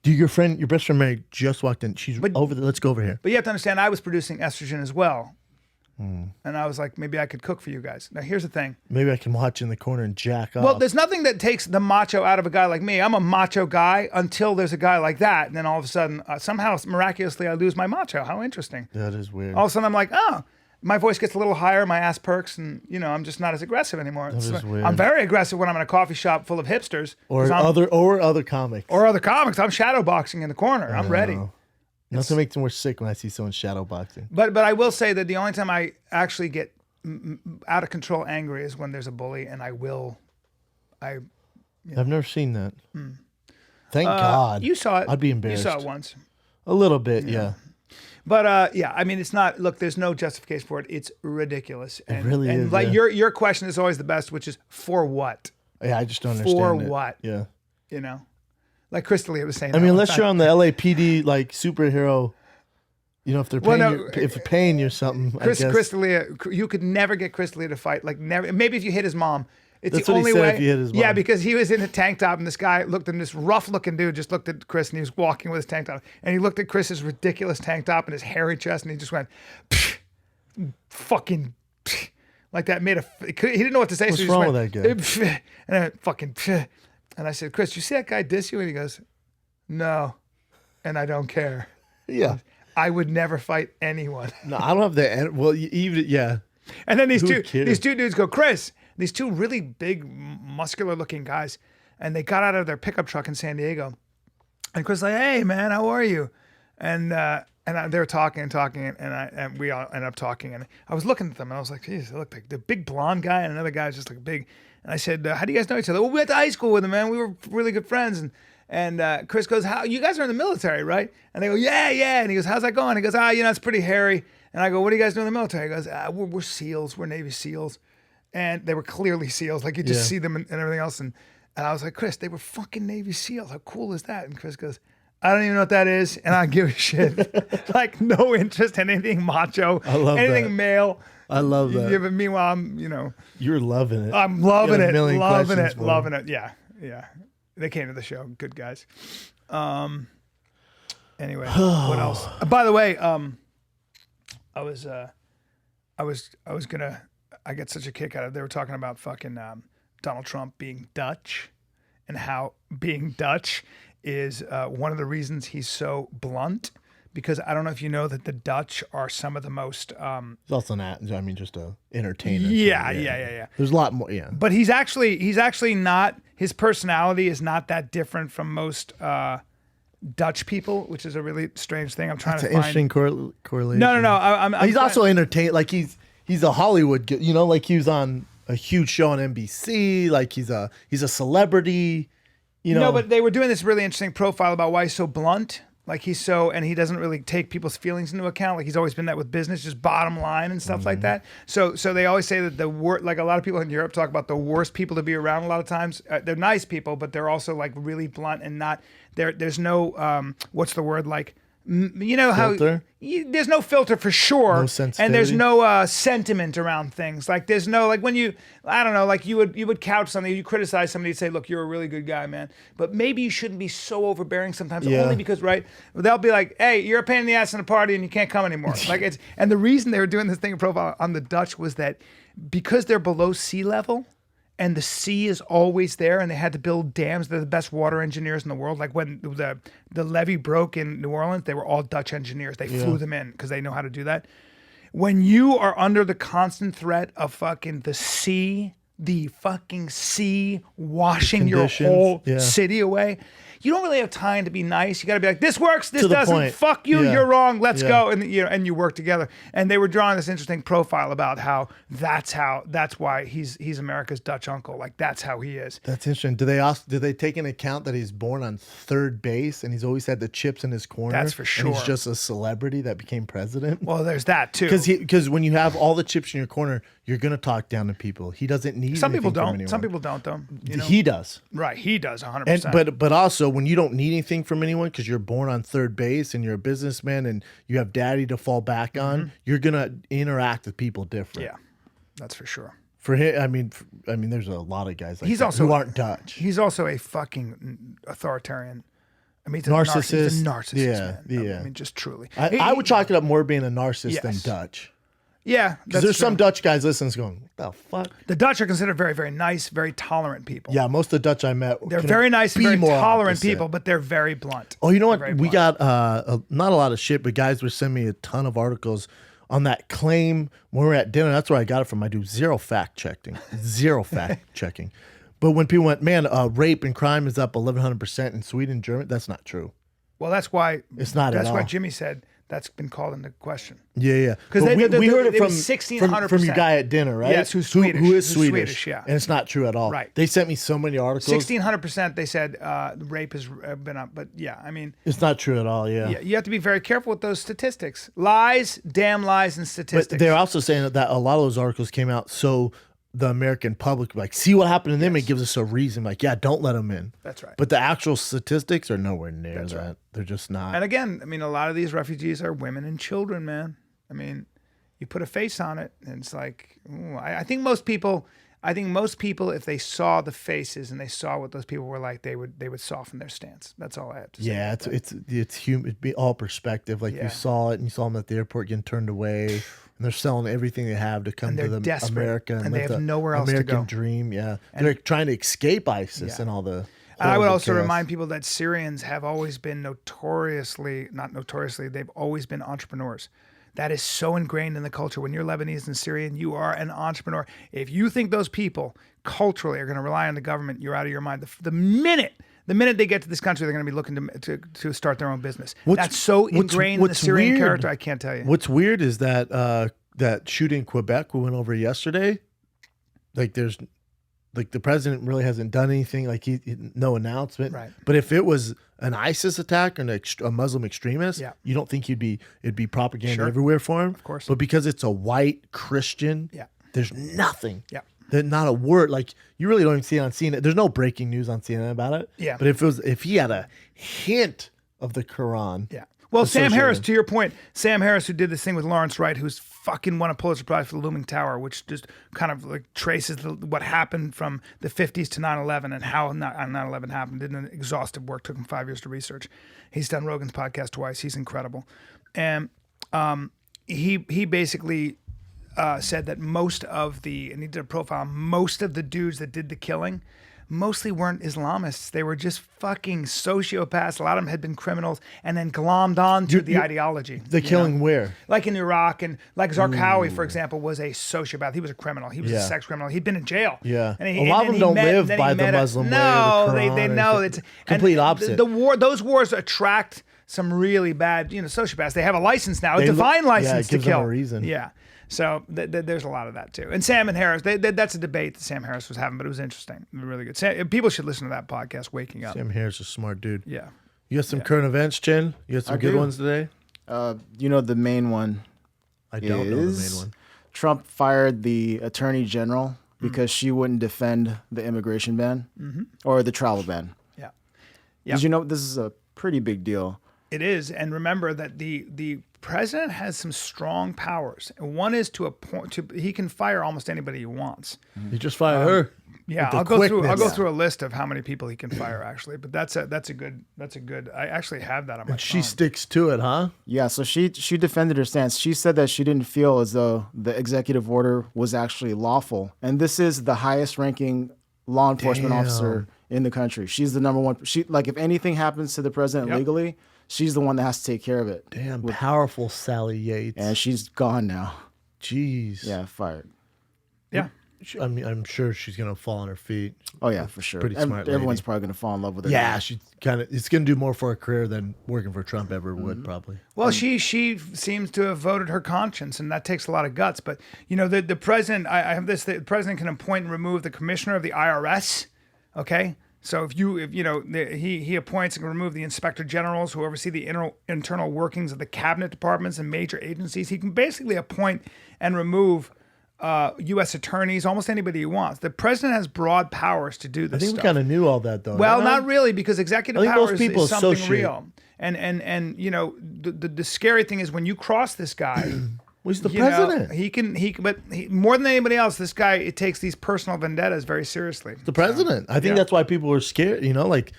your best friend Mary just walked in. She's over there. Let's go over here. But you have to understand, I was producing estrogen as well. And I was like, maybe I could cook for you guys. Now, here's the thing. Maybe I can watch in the corner and jack off. Well, there's nothing that takes the macho out of a guy like me. I'm a macho guy until there's a guy like that. And then all of a sudden, somehow, miraculously, I lose my macho. How interesting. That is weird. All of a sudden, I'm like, oh. My voice gets a little higher, my ass perks, and I'm just not as aggressive anymore. That is weird. I'm very aggressive when I'm in a coffee shop full of hipsters. Or other comics. Or other comics. I'm shadow boxing in the corner. I'm ready. Nothing makes me more sick when I see someone shadow boxing. But I will say that the only time I actually get out of control angry is when there's a bully, and I've never seen that. Thank God. You saw it. I'd be embarrassed. You saw it once. A little bit, yeah. But yeah, I mean, it's not. Look, there's no justification for it. It's ridiculous. And, really and is, like yeah. your question is always the best, which is for what? Yeah, I just don't understand For it. what? Yeah. You know, like Chris D'Elia was saying. I that mean, one unless time. you're on the LAPD like superhero, you know, if they're paying if they're paying you something, I guess. Chris D'Elia, you could never get Chris D'Elia to fight. Like never. Maybe if you hit his mom. It's That's the what only he said way. if you hit his Yeah, mom. because he was in a tank top, and this guy looked at this rough-looking dude. Just looked at Chris, and he was walking with his tank top, and he looked at Chris's ridiculous tank top and his hairy chest, and he just went, "Pfft, fucking, pfft," like that. Made a. He didn't know what to say. What's so he just wrong went, with that guy? "Pfft," and I went, fucking, pfft. And I said, Chris, you see that guy diss you? And he goes, no, and I don't care. Yeah. I would never fight anyone. No, I don't have the well, even yeah. And then these Who cares? two dudes go, Chris, these two really big, muscular looking guys, and they got out of their pickup truck in San Diego. And Chris was like, hey man, how are you? And they were talking, and we all ended up talking. And I was looking at them, and I was like, geez, they look like the big blonde guy, and another guy was just like big. And I said, how do you guys know each other? Well, we went to high school with them, man. We were really good friends. And Chris goes, how you guys are in the military, right? And they go, yeah. And he goes, how's that going? He goes, it's pretty hairy. And I go, what do you guys do in the military? He goes, we're SEALs. We're Navy SEAls. And they were clearly SEAls. Like you just see them and everything else. And I was like, Chris, they were fucking Navy SEAls. How cool is that? And Chris goes, I don't even know what that is. And I don't give a shit. Like no interest in anything macho, I love anything that. male. I love that. Yeah, but meanwhile, You're loving it. I'm loving You got a it. million Loving questions it. for Loving it. Yeah. They came to the show. Good guys. Anyway, what else? By the way, I get such a kick out of it. They were talking about fucking Donald Trump being Dutch and how being Dutch is one of the reasons he's so blunt. Because I don't know if you know that the Dutch are some of the most. It's also not. I mean, just a entertainer. Yeah. There's a lot more. Yeah. But he's actually not. His personality is not that different from most Dutch people, which is a really strange thing. I'm trying It's to an find. interesting correlation. No. I'm He's trying- also entertained. Like he's a Hollywood. You know, like he was on a huge show on NBC. Like he's a celebrity. You know. No, but they were doing this really interesting profile about why he's so blunt. Like and he doesn't really take people's feelings into account. Like he's always been that with business, just bottom line and stuff like that. So they always say that like a lot of people in Europe talk about the worst people to be around. A lot of times they're nice people, but they're also like really blunt and not there. There's no what's the word like. You know Filter? how there's no filter for sure, No sensitivity? and there's no sentiment around things. Like there's no like when I don't know, like you would couch something, you criticize somebody, you'd say, look, you're a really good guy, man, but maybe you shouldn't be so overbearing sometimes. Yeah. Only because they'll be like, hey, you're a pain in the ass in a party and you can't come anymore. Like and the reason they were doing this thing in profile on the Dutch was that because they're below sea level. And the sea is always there, and they had to build dams. They're the best water engineers in the world. Like when the levee broke in New Orleans, they were all Dutch engineers. They flew them in because they know how to do that. When you are under the constant threat of fucking the fucking sea washing your whole city away, you don't really have time to be nice. You got to be like, this works, this doesn't. Point. Fuck you, Yeah. you're wrong. Let's Yeah. go, and you work together. And they were drawing this interesting profile about how that's why he's America's Dutch uncle. Like that's how he is. That's interesting. Do they take into account that he's born on third base and he's always had the chips in his corner? That's for And he's sure. just a celebrity that became president. Well, there's that too. Because when you have all the chips in your corner, you're gonna talk down to people. He doesn't need. Some people anything from don't. anyone. Some people don't though. You know? He does. Right, he does 100%. And but also when you don't need anything from anyone because you're born on third base and you're a businessman and you have daddy to fall back on, you're gonna interact with people different. yeah, that's for sure. For him, I mean, there's a lot of guys like He's that also who aren't Dutch. He's also a fucking authoritarian. I mean, he's Narcissist. He's a narcissist, Yeah, man. yeah. I mean, just truly. I would chalk it up more being a narcissist than Yes. Dutch. Yeah, Because there's some Dutch guys listening going, what the fuck? The Dutch are considered very, very nice, very tolerant people. Yeah, most of the Dutch I met, They're couldn't very nice and be very more tolerant opposite. people, but they're very blunt. Oh, you know They're what? very We blunt. got not a lot of shit, but guys were sending me a ton of articles on that claim when we were at dinner. That's where I got it from. I do zero fact checking. But when people went, man, rape and crime is up 1,100% in Sweden and Germany, that's not true. Well, that's why It's not at That's why all. Jimmy said That's been called into question. Yeah. Because we heard it from 1,600%. From your guy at dinner, right? Yes, who's Swedish. Who is Swedish, yeah. and it's not true at all. Right. They sent me so many articles. 1,600%. They said rape has been up, but yeah, I mean, it's not true at all. Yeah. you have to be very careful with those statistics. Lies, damn lies, and statistics. But they're also saying that a lot of those articles came out so the American public like see what happened to them. It gives us a reason. Like, yeah, don't let them in. That's right. But the actual statistics are nowhere near That's that. right. They're just not. And again, I mean, a lot of these refugees are women and children, man. I mean, you put a face on it, and it's like, ooh, I think most people, if they saw the faces and they saw what those people were like, they would soften their stance. That's all I have to say. Yeah, it's human. It'd be all perspective. Like you saw it, and you saw them at the airport getting turned away. And they're selling everything they have to come to the desperate, America and they have nowhere else American to go. Dream. Yeah, and they're trying to escape ISIS and all the. And I would also remind people that Syrians have always been they've always been entrepreneurs. That is so ingrained in the culture. When you're Lebanese and Syrian, you are an entrepreneur. If you think those people culturally are going to rely on the government, you're out of your mind. The minute they get to this country, they're going to be looking to start their own business. That's so ingrained in the Syrian character, I can't tell you. What's weird is that that shooting in Quebec we went over yesterday. Like the president really hasn't done anything. Like no announcement. Right. But if it was an ISIS attack or a Muslim extremist, you don't think it'd be propaganda everywhere for him. Of course. But because it's a white Christian, there's nothing. Yeah. Not a word. Like you really don't even see it on CNN. There's no breaking news on CNN about it. Yeah. But if he had a hint of the Quran. Yeah. Well, Sam Harris, to your point, Sam Harris, who did this thing with Lawrence Wright, who's fucking won a Pulitzer Prize for The Looming Tower, which just kind of like traces what happened from the 50s to 9/11 and how 9/11 happened. Did an exhaustive work, took him 5 years to research. He's done Rogan's podcast twice. He's incredible. And he basically said that and he did a profile, most of the dudes that did the killing mostly weren't Islamists. They were just fucking sociopaths. A lot of them had been criminals and then glommed on to the ideology. The killing where? Like in Iraq, and like Zarqawi, for example, was a sociopath. He was a criminal. He was a sex criminal. He'd been in jail. Yeah. And a lot of them don't live by the Muslim way. No, they know. It's complete opposite. Those wars attract some really bad, sociopaths. They have a license now, a divine license to kill. Gives them a reason. Yeah. So there's a lot of that too. And Sam and Harris, that's a debate that Sam Harris was having, but it was interesting. Really good. People should listen to that podcast, Waking Up. Sam Harris is a smart dude. Yeah. You got some current events, Chin? You got some good ones today? The main one I don't know the main one. Trump fired the attorney general because she wouldn't defend the immigration ban or the travel ban. Yeah. Did you know this is a pretty big deal? It is. And remember that the president has some strong powers. And one is he can fire almost anybody he wants. You just fired her. Yeah, I'll go through a list of how many people he can fire actually. But that's a good. I actually have that on my phone. She sticks to it, huh? Yeah, so she defended her stance. She said that she didn't feel as though the executive order was actually lawful. And this is the highest ranking law enforcement officer in the country. She's the number one. If anything happens to the president legally, she's the one that has to take care of it. Damn, powerful Sally Yates. And she's gone now. Jeez. Yeah, fired. Yeah. I mean, I'm sure she's gonna fall on her feet. Oh yeah, for sure. Pretty smart lady. Everyone's probably gonna fall in love with her. Yeah, she's it's gonna do more for her career than working for Trump ever would, probably. Well, she seems to have voted her conscience, and that takes a lot of guts. But the president, I have this: the president can appoint and remove the commissioner of the IRS. Okay, so if he appoints and can remove the inspector generals who oversee the internal workings of the cabinet departments and major agencies. He can basically appoint and remove U.S. attorneys, almost anybody he wants. The president has broad powers to do this. I think stuff. we kind of knew all that, though. Well, not really, because executive powers is something associate. real. And the scary thing is when you cross this guy. Well, he's the president. But more than anybody else, this guy, it takes these personal vendettas very seriously. The president. I think that's why people are scared. Like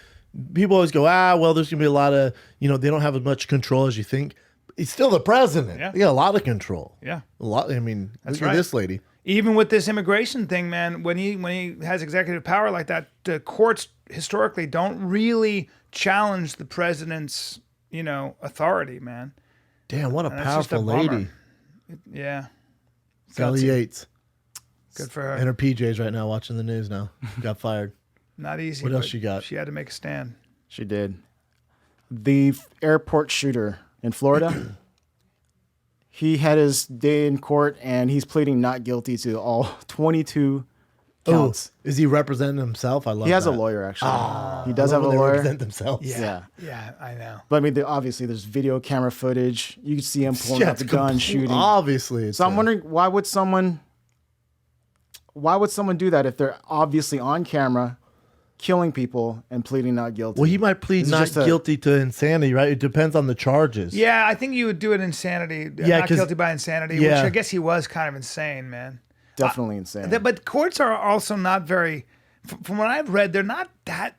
people always go, well, there's gonna be a lot of, they don't have as much control as you think. He's still the president. Yeah. He got a lot of control. Yeah. A lot. I mean, That's look at this lady. Even with this immigration thing, man, when he has executive power like that, the courts historically don't really challenge the president's, authority, man. Damn, what a And that's just a powerful bummer. lady. Yeah. Sally Gutsy. Yates. Good for her. In her PJs right now watching the news now. Got fired. Not easy. What else but she got? She had to make a stand. She did. The airport shooter in Florida, He had his day in court, and he's pleading not guilty to all 22 counts. Is he representing himself? I love. He has that. a lawyer, actually. He does I have love a when they lawyer. represent themselves. Yeah. Yeah, I know. But I mean, obviously, there's video camera footage. You can see him pulling out it's the gun, complete- shooting. Obviously, it's So I'm wondering, why would someone do that if they're obviously on camera, killing people and pleading not guilty? Well, he might plead This is not just a- guilty to insanity, right? It depends on the charges. Yeah, I think you would do it insanity. Yeah, not 'cause- guilty by insanity, yeah. which I guess he was kind of insane, man. Definitely insane. But courts are also not very, from what I've read, they're not that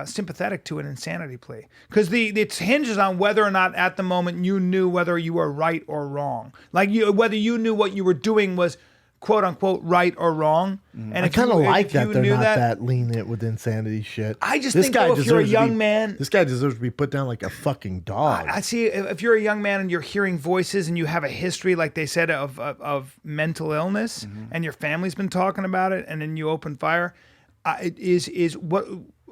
sympathetic to an insanity plea because it hinges on whether or not at the moment you knew whether you were right or wrong, like whether you knew what you were doing was quote unquote right or wrong. And I if kind of you- like if that you they're knew not that lenient with insanity shit. I just This think, guy though, if you're a deserves to young be- man- this guy deserves to be put down like a fucking dog. I see. If you're a young man and you're hearing voices and you have a history, like they said, of mental illness, and your family's been talking about it, and then you open fire, it is what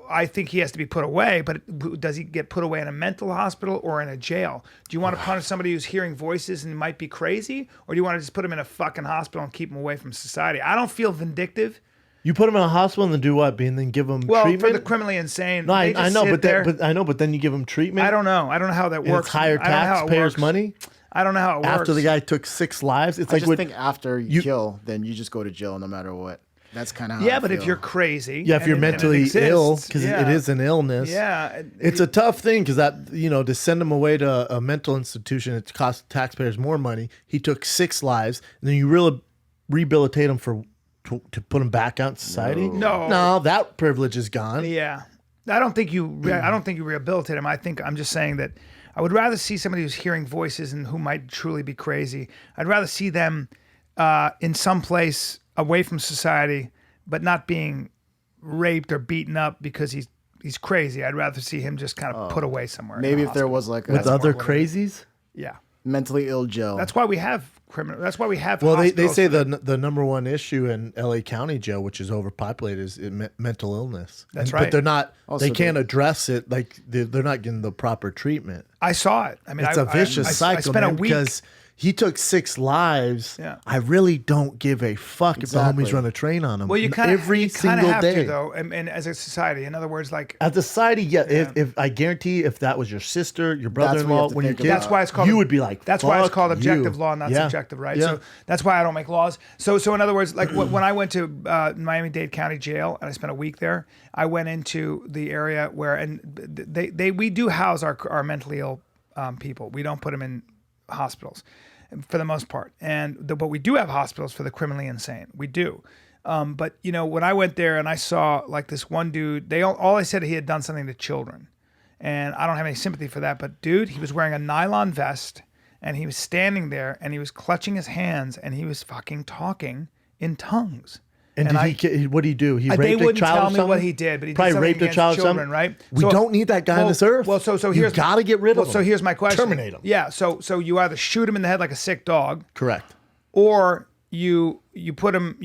I think he has to be put away. But does he get put away in a mental hospital or in a jail? Do you want to punish somebody who's hearing voices and might be crazy, or do you want to just put him in a fucking hospital and keep him away from society? I don't feel vindictive. You put him in a hospital and then do what? And then give him Well, treatment? for the criminally insane, No, they I just know, sit there. but then you give him treatment. I don't know. I don't know how that and works. it's higher I don't know how it taxpayers' works. money I don't know how it works. after the guy took 6 lives. It's I like just what, think after you kill, then you just go to jail no matter what. That's kind of how Yeah, I but if feel. you're crazy, yeah, if and you're it- and it mentally exists, ill because yeah. it is an illness. Yeah, It's a tough thing because to send him away to a mental institution, it costs taxpayers more money. He took 6 lives, and then you really rehabilitate him to put him back out in society. No, that privilege is gone. yeah. I don't think you rehabilitate him. I'm just saying that I would rather see somebody who's hearing voices and who might truly be crazy. I'd rather see them in some place away from society, but not being raped or beaten up because he's crazy. I'd rather see him just kind of put away somewhere. in Maybe a if there hospital. was like With a other more what it is. crazies. Yeah. mentally ill jail. That's why we have criminal. That's why we have. Well, they hospitals say for the number one issue in LA County Jail, which is overpopulated, is mental illness. That's But right. they're not. Also They can't address it. Like they're not getting the proper treatment. I saw it. I mean, It's a vicious I cycle, spent man, a week. because he took 6 lives. Yeah. I really don't give a fuck if the Exactly. homies run a train on him. Well, you kind of every single have day. to though, and as a society. In other words, like As a society, yeah. If I guarantee, if that was your sister, your brother-in-law, have to when you're think kids, about. that's why it's called. you would be like, that's why it's "Fuck called objective you." law, not Yeah. subjective, right? Yeah. So that's why I don't make laws. So in other words, like when I went to Miami-Dade County Jail and I spent a week there, I went into the area where we do house our mentally ill people. We don't put them in hospitals for the most part, but we do have hospitals for the criminally insane. We do. But when I went there and I saw like this one dude, all I said he had done something to children, and I don't have any sympathy for that. But dude, he was wearing a nylon vest and he was standing there and he was clutching his hands and he was fucking talking in tongues. And what did he do? He They raped a wouldn't child tell or me something? what he did, but he Probably did something raped a against child or children, something? right? We don't need that guy on this earth. Well, so you here's got to get rid of him. So here's my question: Terminate him. Yeah. So you either shoot him in the head like a sick dog, Correct. or you put him,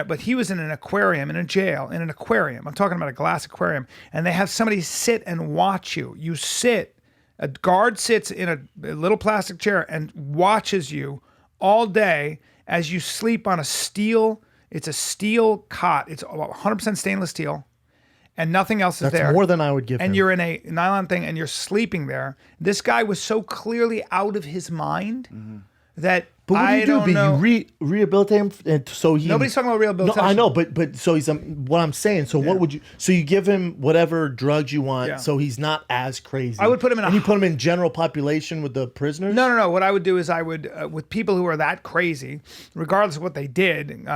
but he was in an aquarium, in a jail, in an aquarium. I'm talking about a glass aquarium, and they have somebody sit and watch you. You sit. A guard sits in a little plastic chair and watches you all day as you sleep on a steel. It's a steel cot. It's 100% stainless steel, and nothing else is That's there. more than I would give him. And you're in a nylon thing, and you're sleeping there. This guy was so clearly out of his mind that But what do I you do? don't know. You rehabilitate him, and so he. Nobody's talking about No, rehabilitation. I know, but so he's what I'm saying. So what would you? So you give him whatever drugs you want, Yeah. so he's not as crazy. I would put him in and you put him in general population with the prisoners. No. What I would do is I would, with people who are that crazy, regardless of what they did,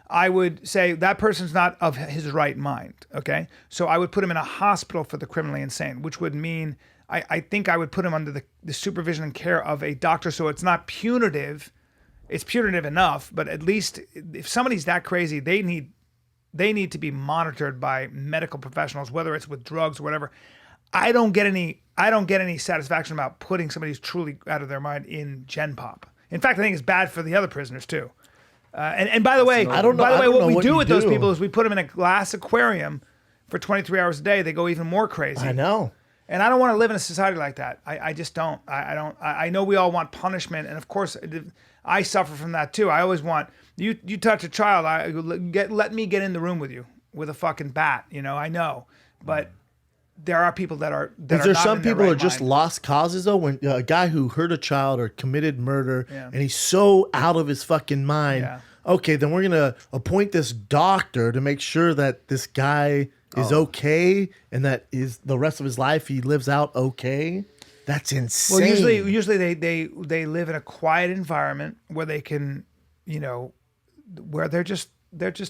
I would say that person's not of his right mind. Okay, so I would put him in a hospital for the criminally insane, which would mean I think I would put him under the supervision and care of a doctor. So it's not punitive. It's punitive enough, but at least if somebody's that crazy, they need to be monitored by medical professionals, whether it's with drugs or whatever. I don't get any satisfaction about putting somebody who's truly out of their mind in Gen Pop. In fact, I think it's bad for the other prisoners too. And by the way, I don't know- By the I way, don't what know we what do you with those do. people is we put them in a glass aquarium for 23 hours a day. They go even more crazy. I know. And I don't want to live in a society like that. I just don't. I don't. I know we all want punishment, and of course, I suffer from that too. I always want you touch a child. Let me get in the room with you with a fucking bat. I know, but there are people that are. Is there some people who are just lost causes though? When a guy who hurt a child or committed murder, and he's so out of his fucking mind. Yeah. Okay, then we're gonna appoint this doctor to make sure that this guy is okay, and that is the rest of his life he lives out okay. That's insane. Well, usually they live in a quiet environment where they can, where they're just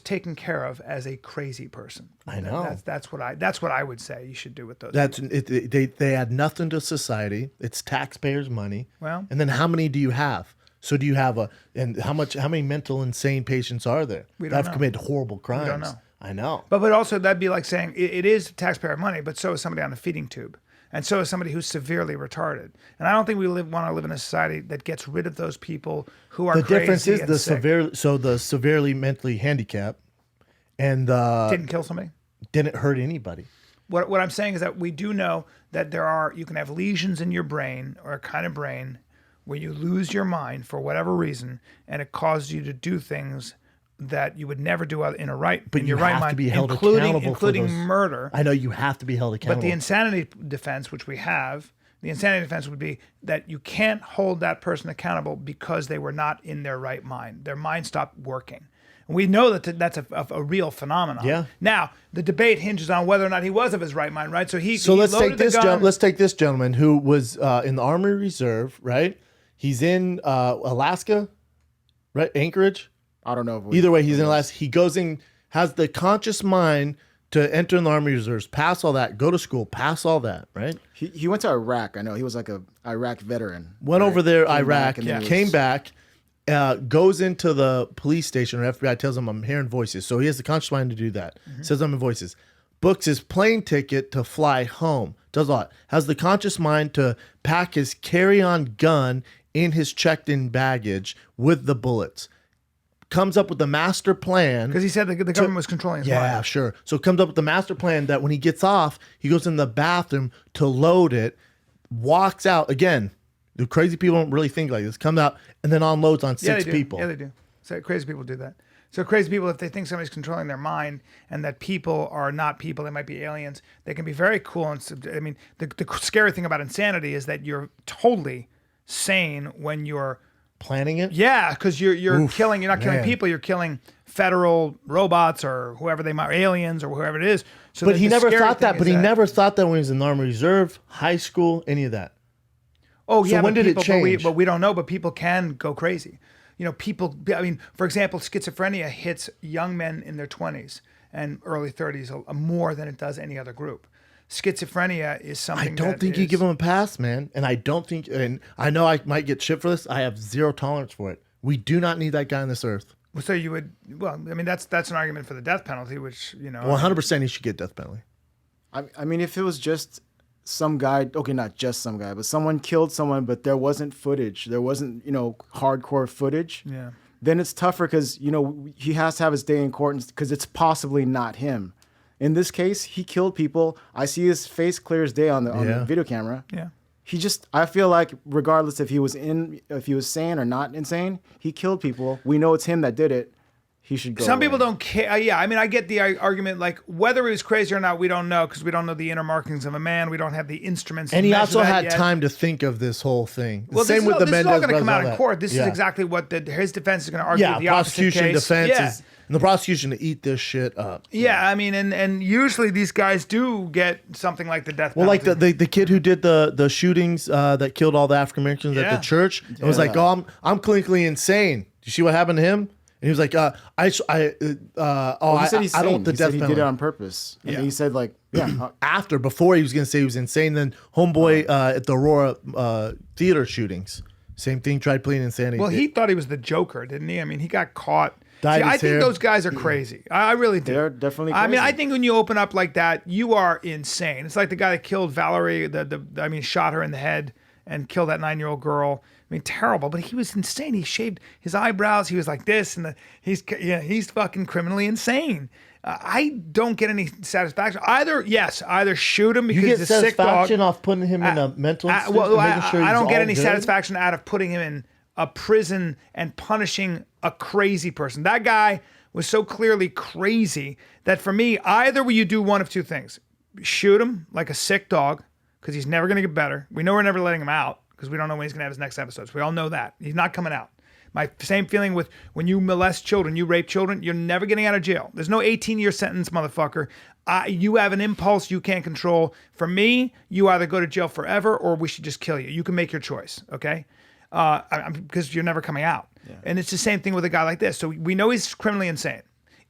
taken care of as a crazy person. I know. That's what I would say you should do with those. They add nothing to society. It's taxpayers' money. Well, and then how many do you have? So do you have how many mental insane patients are there that have committed horrible crimes? We don't know. I know. But also that'd be like saying it is taxpayer money, but so is somebody on a feeding tube. And so is somebody who's severely retarded. And I don't think we want to live in a society that gets rid of those people who are crazy. The difference is the severely mentally handicapped and didn't kill somebody? Didn't hurt anybody. What I'm saying is that we do know that you can have lesions in your brain or a kind of brain where you lose your mind for whatever reason, and it causes you to do things that you would never do in your right mind, to be held accountable including murder. I know you have to be held accountable. But the insanity defense, which we have, the insanity defense would be that you can't hold that person accountable because they were not in their right mind. Their mind stopped working. And we know that's a real phenomenon. Yeah. Now, the debate hinges on whether or not he was of his right mind, right? So let's take this gentleman who was in the Army Reserve, right? He's in Alaska, right? Anchorage. I don't know. Either way, he's in Alaska. He goes in, has the conscious mind to enter in the Army Reserves, pass all that, go to school, pass all that, right? He went to Iraq. I know he was like a Iraq veteran. Went over there, Iraq, came back, goes into the police station or FBI, tells him I'm hearing voices. So he has the conscious mind to do that. Says I'm in voices. Books his plane ticket to fly home. Does a lot. Has the conscious mind to pack his carry-on gun in his checked-in baggage with the bullets. Comes up with the master plan. Because he said the government was controlling his mind. Yeah, sure. So comes up with the master plan that when he gets off, he goes in the bathroom to load it, walks out. Again, the crazy people don't really think like this. Comes out and then unloads on six people. Yeah, they do. So crazy people do that. So crazy people, if they think somebody's controlling their mind and that people are not people, they might be aliens, they can be very cool. And the scary thing about insanity is that you're totally sane when you're planning it. Yeah, because you're killing. You're not killing people. You're killing federal robots or whoever they might, aliens or whoever it is. So but he never thought that. But he never thought that when he was in the Army Reserve, high school, any of that. Oh yeah. So when did it change? But we don't know. But people can go crazy. People. I mean, for example, schizophrenia hits young men in their 20s and early 30s more than it does any other group. Schizophrenia is something. I don't think you give him a pass, man. And I don't think, and I know I might get shit for this. I have zero tolerance for it. We do not need that guy on this earth. So you would, that's an argument for the death penalty, which 100% he should get death penalty. I mean, if it was just some guy, okay, not just some guy, but someone killed someone, but there wasn't footage, there wasn't hardcore footage. Yeah. Then it's tougher because he has to have his day in court because it's possibly not him. In this case, he killed people. I see his face clear as day on the video camera. Yeah. I feel like regardless if he was sane or not insane, he killed people. We know it's him that did it. He should go. Some people don't care. Yeah, I get the argument, like whether he was crazy or not, we don't know because we don't know the inner markings of a man. We don't have the instruments. And he also had time to think of this whole thing. Well, same with the Mendez brothers. This is all going to come out in court. This is exactly what his defense is going to argue. Yeah, the prosecution defense is. And the prosecution to eat this shit up. Yeah, and usually these guys do get something like the death penalty. Well, like the kid who did the shootings that killed all the African Americans at the church. It was like, I'm clinically insane. Do you see what happened to him? And he was like, he said he's sane. I don't want the death penalty. He did it on purpose. And he said before he was going to say he was insane. Then homeboy at the Aurora theater shootings, same thing. Tried pleading insanity. Well, he thought he was the Joker, didn't he? I mean, he got caught. I think those guys are crazy. I really do. They're definitely crazy. I think when you open up like that, you are insane. It's like the guy that killed Valerie, shot her in the head and kill that 9-year-old girl. I mean, terrible, but he was insane. He shaved his eyebrows. He was like this, and he's fucking criminally insane. I don't get any satisfaction. Either shoot him because You get he's a sick dog. satisfaction off putting him in a mental institution and making sure I don't he's get all any good? satisfaction out of putting him in a prison and punishing a crazy person. That guy was so clearly crazy that for me, either you do one of two things. Shoot him like a sick dog because he's never going to get better. We know we're never letting him out because we don't know when he's going to have his next episodes. We all know that. He's not coming out. My same feeling with when you molest children, you rape children, you're never getting out of jail. There's no 18-year sentence, motherfucker. You have an impulse you can't control. For me, you either go to jail forever or we should just kill you. You can make your choice, okay? Because you're never coming out. Yeah. And it's the same thing with a guy like this. So we know he's criminally insane.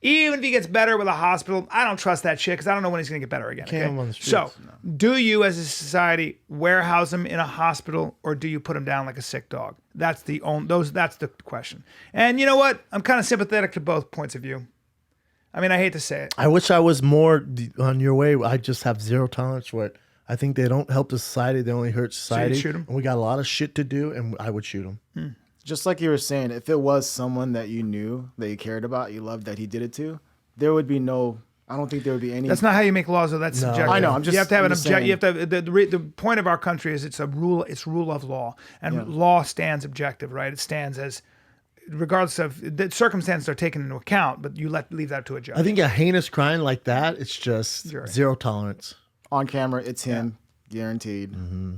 Even if he gets better with a hospital, I don't trust that shit because I don't know when he's going to get better again. Can't Okay? him on the streets. So, do you as a society warehouse him in a hospital or do you put him down like a sick dog? That's the question. And you know what? I'm kind of sympathetic to both points of view. I mean, I hate to say it. I wish I was more on your way. I just have zero tolerance for it. I think they don't help the society. They only hurt society. shoot 'em? And we got a lot of shit to do, and I would shoot them. Just like you were saying, if it was someone that you knew, that you cared about, you loved that he did it to, there would be no. I don't think there would be any. That's not how you make laws, though. That's subjective. I know. I'm just. You have to have I'm an just object. saying. You have to. The point of our country is it's a rule. It's rule of law, and law stands objective, right? It stands as, regardless of the circumstances are taken into account, but you leave that to a judge. I think a heinous crime like that, it's just zero tolerance. On camera, it's him, guaranteed. Mm-hmm.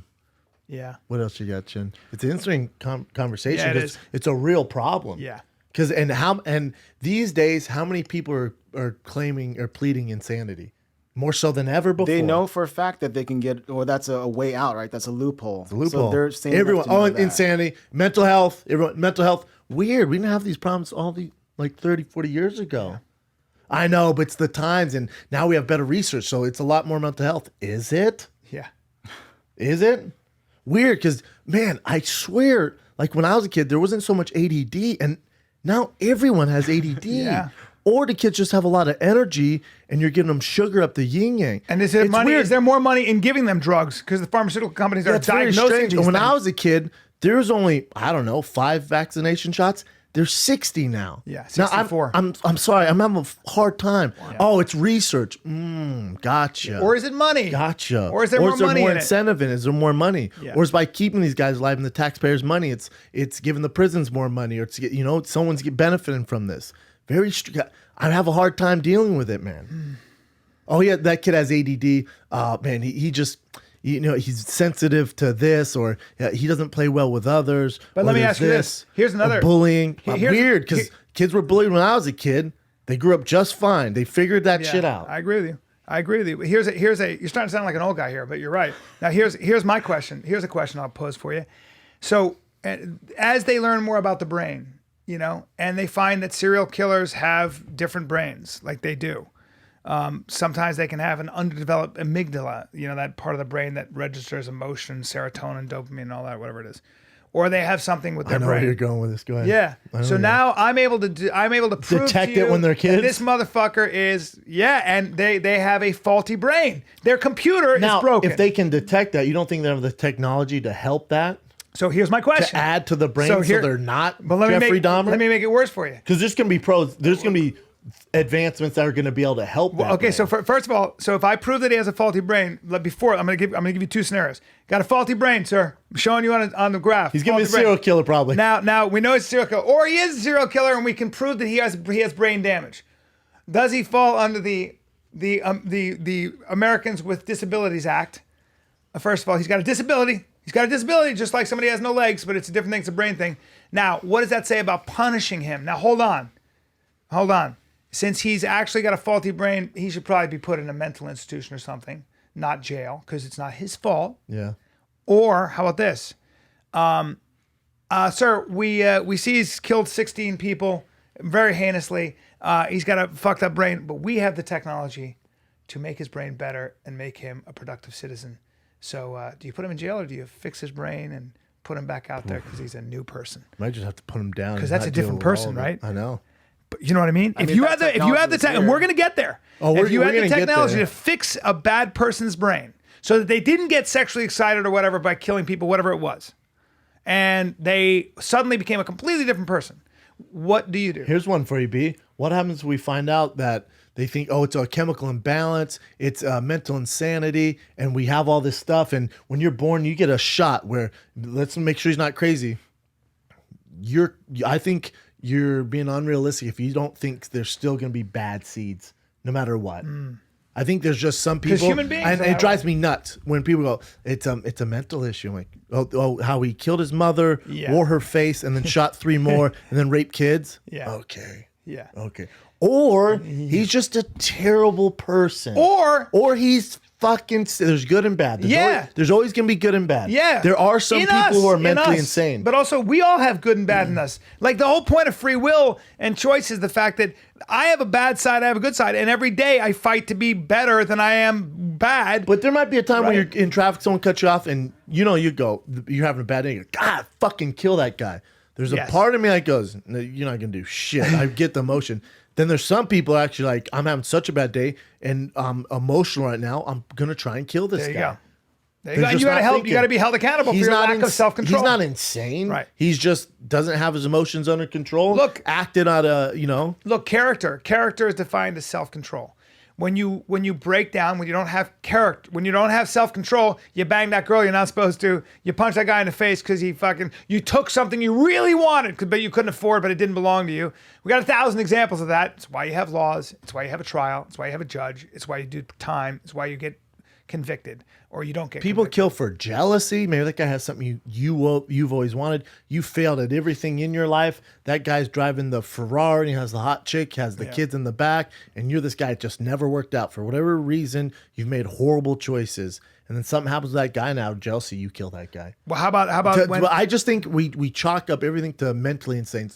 Yeah. What else you got, Chin? It's an interesting conversation. Yeah, it 'cause is. It's a real problem. Yeah. Because and these days, how many people are claiming or pleading insanity? More so than ever before. They know for a fact that they can get, or that's a way out, right? That's a loophole. It's a loophole. So they're saying everyone. enough to know that. Insanity, mental health. Everyone, mental health. Weird. We didn't have these problems all the 30, 40 years ago. Yeah. I know, but it's the times, and now we have better research, so it's a lot more mental health. Is it? Yeah. Is it? Weird, because, man, I swear, like when I was a kid, there wasn't so much ADD, and now everyone has ADD. Yeah. Or the kids just have a lot of energy, and you're giving them sugar up the yin yang. And is there money? Weird. Is there more money in giving them drugs because the pharmaceutical companies are That's very diagnosing strange. these When things? I was a kid, there was only 5 vaccination shots. There's 60 now. Yeah, Now, 64. I'm sorry. I'm having a hard time. Yeah. Oh, it's research. Gotcha. Or is it money? Gotcha. Or is there more money in it? incentive in it? Is there more money? Yeah. Or is by keeping these guys alive and the taxpayers' money, it's giving the prisons more money, or it's someone's benefiting from this. I have a hard time dealing with it, man. Oh yeah, that kid has ADD. Man, he just. He's sensitive to this, or he doesn't play well with others. But let me ask you this. Here's another bullying. Weird, because kids were bullied when I was a kid. They grew up just fine. They figured that shit out. I agree with you. Here's a. You're starting to sound like an old guy here, but you're right. Now here's my question. Here's a question I'll pose for you. So as they learn more about the brain, and they find that serial killers have different brains, like they do. Sometimes they can have an underdeveloped amygdala, that part of the brain that registers emotion, serotonin, dopamine, and all that, whatever it is. Or they have something with their brain. I know where you're going with this. Go ahead. Yeah. So now I'm able to prove detect to you it when they're kids. that this motherfucker is, and they have a faulty brain. Their computer is broken. If they can detect that, you don't think they have the technology to help that? So here's my question. To add to the brain so they're not Jeffrey Dahmer? Let me make it worse for you. Because there's going to be there's going to be advancements that are going to be able to help that. Okay, so first of all, if I prove that he has a faulty brain, I'm going to give you two scenarios. Got a faulty brain, sir. I'm showing you on the graph. He's going to be a serial killer probably. Now we know he's a serial killer, or he is a serial killer, and we can prove that he has brain damage. Does he fall under the Americans with Disabilities Act? First of all, he's got a disability. He's got a disability, just like somebody has no legs, but it's a different thing. It's a brain thing. Now, what does that say about punishing him? Now, hold on. Since he's actually got a faulty brain, he should probably be put in a mental institution or something, not jail, because it's not his fault. Yeah. Or how about this? Sir, we see he's killed 16 people very heinously. He's got a fucked up brain, but we have the technology to make his brain better and make him a productive citizen. So do you put him in jail or do you fix his brain and put him back out there because he's a new person? Might just have to put him down. Because that's a different person, right? I know. You know what I mean? If you have the tech, and we're gonna get there. If you had the technology to fix a bad person's brain, so that they didn't get sexually excited or whatever by killing people, whatever it was. And they suddenly became a completely different person. What do you do? Here's one for you, B. What happens if we find out that they think, oh, it's a chemical imbalance, it's mental insanity, and we have all this stuff, and when you're born, you get a shot where, let's make sure he's not crazy. I think you're being unrealistic if you don't think there's still going to be bad seeds, no matter what. I think there's just some people, human beings and are it that drives me nuts when people go, it's a mental issue. I'm like, oh, how he killed his mother, wore her face, and then shot 3 more, and then raped kids. Yeah. Okay. Yeah. Okay. Or he's just a terrible person. Or he's fucking. There's good and bad. There's always going to be good and bad. Yeah. There are some In people us, who are in mentally us. insane. But also, we all have good and bad in us. Like the whole point of free will and choice is the fact that I have a bad side, I have a good side, and every day I fight to be better than I am bad. But there might be a time when Right. you're in traffic, someone cuts you off, and you go, you're having a bad day. You go, God, fucking kill that guy. There's a Yes. part of me that goes, no, you're not going to do shit. I get the emotion. Then there's some people actually like, I'm having such a bad day and I'm emotional right now. I'm going to try and kill this there you guy. go. There you They're go. And just you got to not help. thinking. You got to be held accountable for your lack of self-control. He's not insane. Right. He's just doesn't have his emotions under control. Look. Acted out of, Look, character is defined as self-control. When you break down, when you don't have character, when you don't have self-control, you bang that girl you're not supposed to. You punch that guy in the face because you took something you really wanted, but you couldn't afford, but it didn't belong to you. We got 1,000 examples of that. It's why you have laws. It's why you have a trial. It's why you have a judge. It's why you do time. It's why you get convicted or you don't get People convicted. kill for jealousy. Maybe that guy has something you've always wanted. You failed at everything in your life. That guy's driving the Ferrari. And he has the hot chick, has the kids in the back, and you're this guy that just never worked out for whatever reason. You've made horrible choices, and then something happens to that guy. Now jealousy, you kill that guy. Well, how about when I just think we chalk up everything to mentally insane.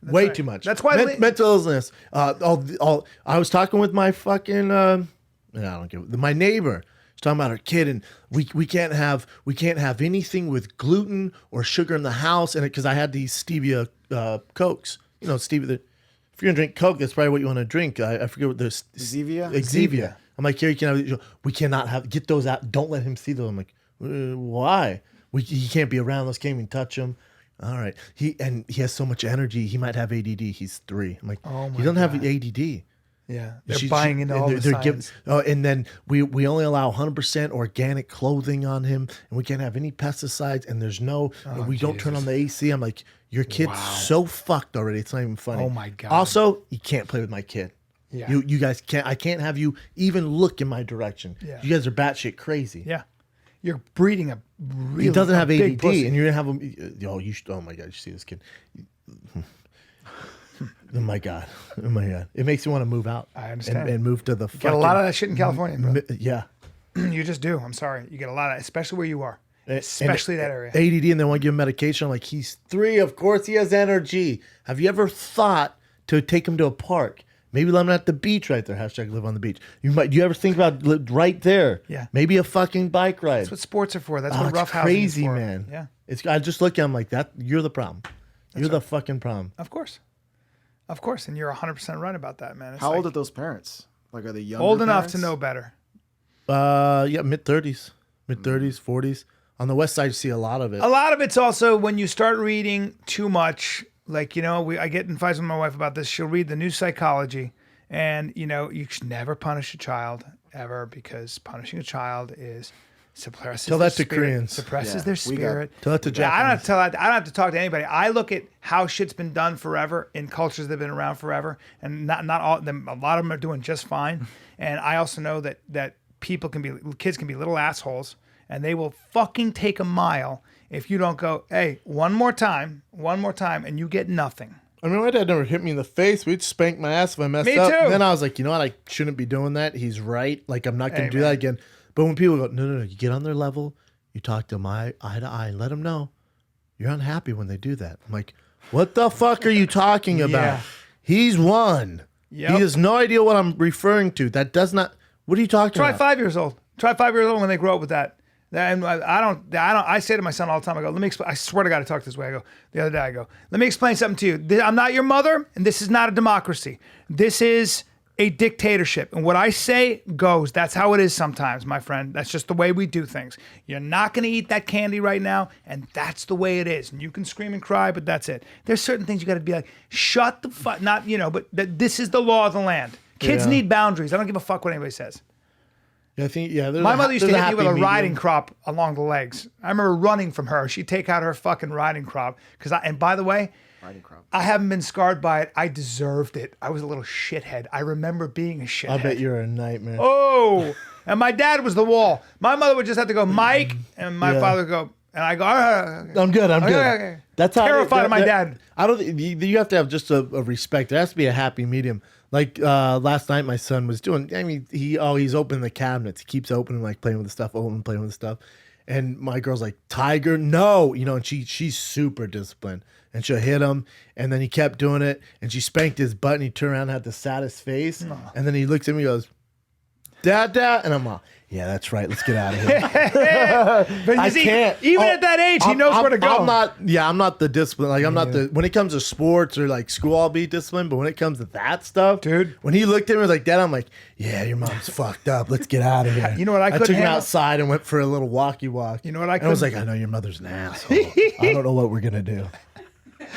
Way right. too much. That's why mental illness. I was talking with my fucking. I don't give my neighbor. She's talking about her kid, and we can't have anything with gluten or sugar in the house, and because I had these stevia Cokes, stevia. If you're gonna drink Coke, that's probably what you want to drink. I forget what there's Zevia? Zevia. I'm like, here you can have. We cannot get those out. Don't let him see those. I'm like, why? He can't be around those. Can't even touch them. All right. He has so much energy. He might have ADD. He's 3. I'm like, he doesn't have ADD. yeah, they're buying into all the science. And then we only allow 100% organic clothing on him, and we can't have any pesticides, and there's we don't turn on the AC. I'm like, your kid's so fucked already. It's not even funny. Oh my God. Also, you can't play with my kid. Yeah. You guys can't. I can't have you even look in my direction. Yeah. You guys are batshit crazy. Yeah, you're breeding a really He doesn't have big ADD, pussy. and you're gonna have him. Oh, oh my God! You see this kid? Oh my God! Oh my God! It makes you want to move out. I understand. And move to the. Get a lot of that shit in California, bro. Yeah. You just do. I'm sorry. You get a lot of, especially where you are, especially that area. ADD, and they want to give him medication. I'm like, he's 3. Of course, he has energy. Have you ever thought to take him to a park? Maybe let him at the beach right there. # live on the beach. Do you ever think about right there? Yeah. Maybe a fucking bike ride. That's what sports are for. That's what It's rough housing crazy, is for. man. Yeah, I just look at him like that. You're the problem. You're the fucking problem. of course, and you're 100% right about that, man. It's How like old are those parents? Like, are they young? old enough to know better? Yeah, mid-30s, 40s. On the west side, you see a lot of it. A lot of it's also when you start reading too much. Like, I get in fights with my wife about this. She'll read the new psychology, and you should never punish a child ever, because punishing a child suppresses Tell their that to spirit, Koreans. suppresses Yeah, their we got- spirit. Tell that to Yeah, I don't have Japanese. to tell that. I don't have to talk to anybody. I look at how shit's been done forever in cultures that have been around forever, and not all of them. A lot of them are doing just fine. And I also know that kids can be little assholes, and they will fucking take a mile if you don't go, hey, one more time, and you get nothing. I mean, my dad never hit me in the face. We'd spank my ass if I messed Me up. too. And then I was like, you know what? I shouldn't be doing that. He's right. Like, I'm not going to Hey, do man. that again. But when people go, no, you get on their level, you talk to them eye to eye, and let them know you're unhappy when they do that. I'm like, what the fuck are you talking about? Yeah. He's won. Yep. He has no idea what I'm referring to. That does not. What are you talking Try about? 5 years old. Try 5 years old when they grow up with that. And I don't. I say to my son all the time. I go, let me explain. I swear to God, I talk this way. I go the other day. I go, let me explain something to you. I'm not your mother, and this is not a democracy. This is a dictatorship. And what I say goes. That's how it is sometimes, my friend. That's just the way we do things. You're not going to eat that candy right now, and that's the way it is. And you can scream and cry, but that's it. There's certain things you got to be like, shut the fuck, not, but this is the law of the land. Kids need boundaries. I don't give a fuck what anybody says. Yeah, I think, My mother used to hit me with a riding crop along the legs. I remember running from her. She'd take out her fucking riding crop. And by the way, I haven't been scarred by it. I deserved it. I was a little shithead. I remember being a shithead. I bet you're a nightmare. Oh, and my dad was the wall. My mother would just have to go, Mike, and my father would go, and I go, all right, okay. I'm good. Okay. That's terrified of my dad. I don't. You have to have just a respect. There has to be a happy medium. Like last night, my son was doing. I mean, he's opening the cabinets. He keeps opening, like playing with the stuff, playing with the stuff. And my girl's like, Tiger, no, and she's super disciplined. And she'll hit him, and then he kept doing it, and she spanked his butt, and he turned around and had the saddest face. And then he looks at me and goes, Dad, and I'm like, yeah, that's right. Let's get out of here. But I can't. Even at that age, he knows where to go. I'm not the discipline. Like, I'm not the, when it comes to sports or like school, I'll be disciplined. But when it comes to that stuff, dude, when he looked at me and was like, Dad, I'm like, yeah, your mom's fucked up. Let's get out of here. You know what I took him outside and went for a little walkie walk. You know what I was like, I know your mother's an asshole. I don't know what we're going to do.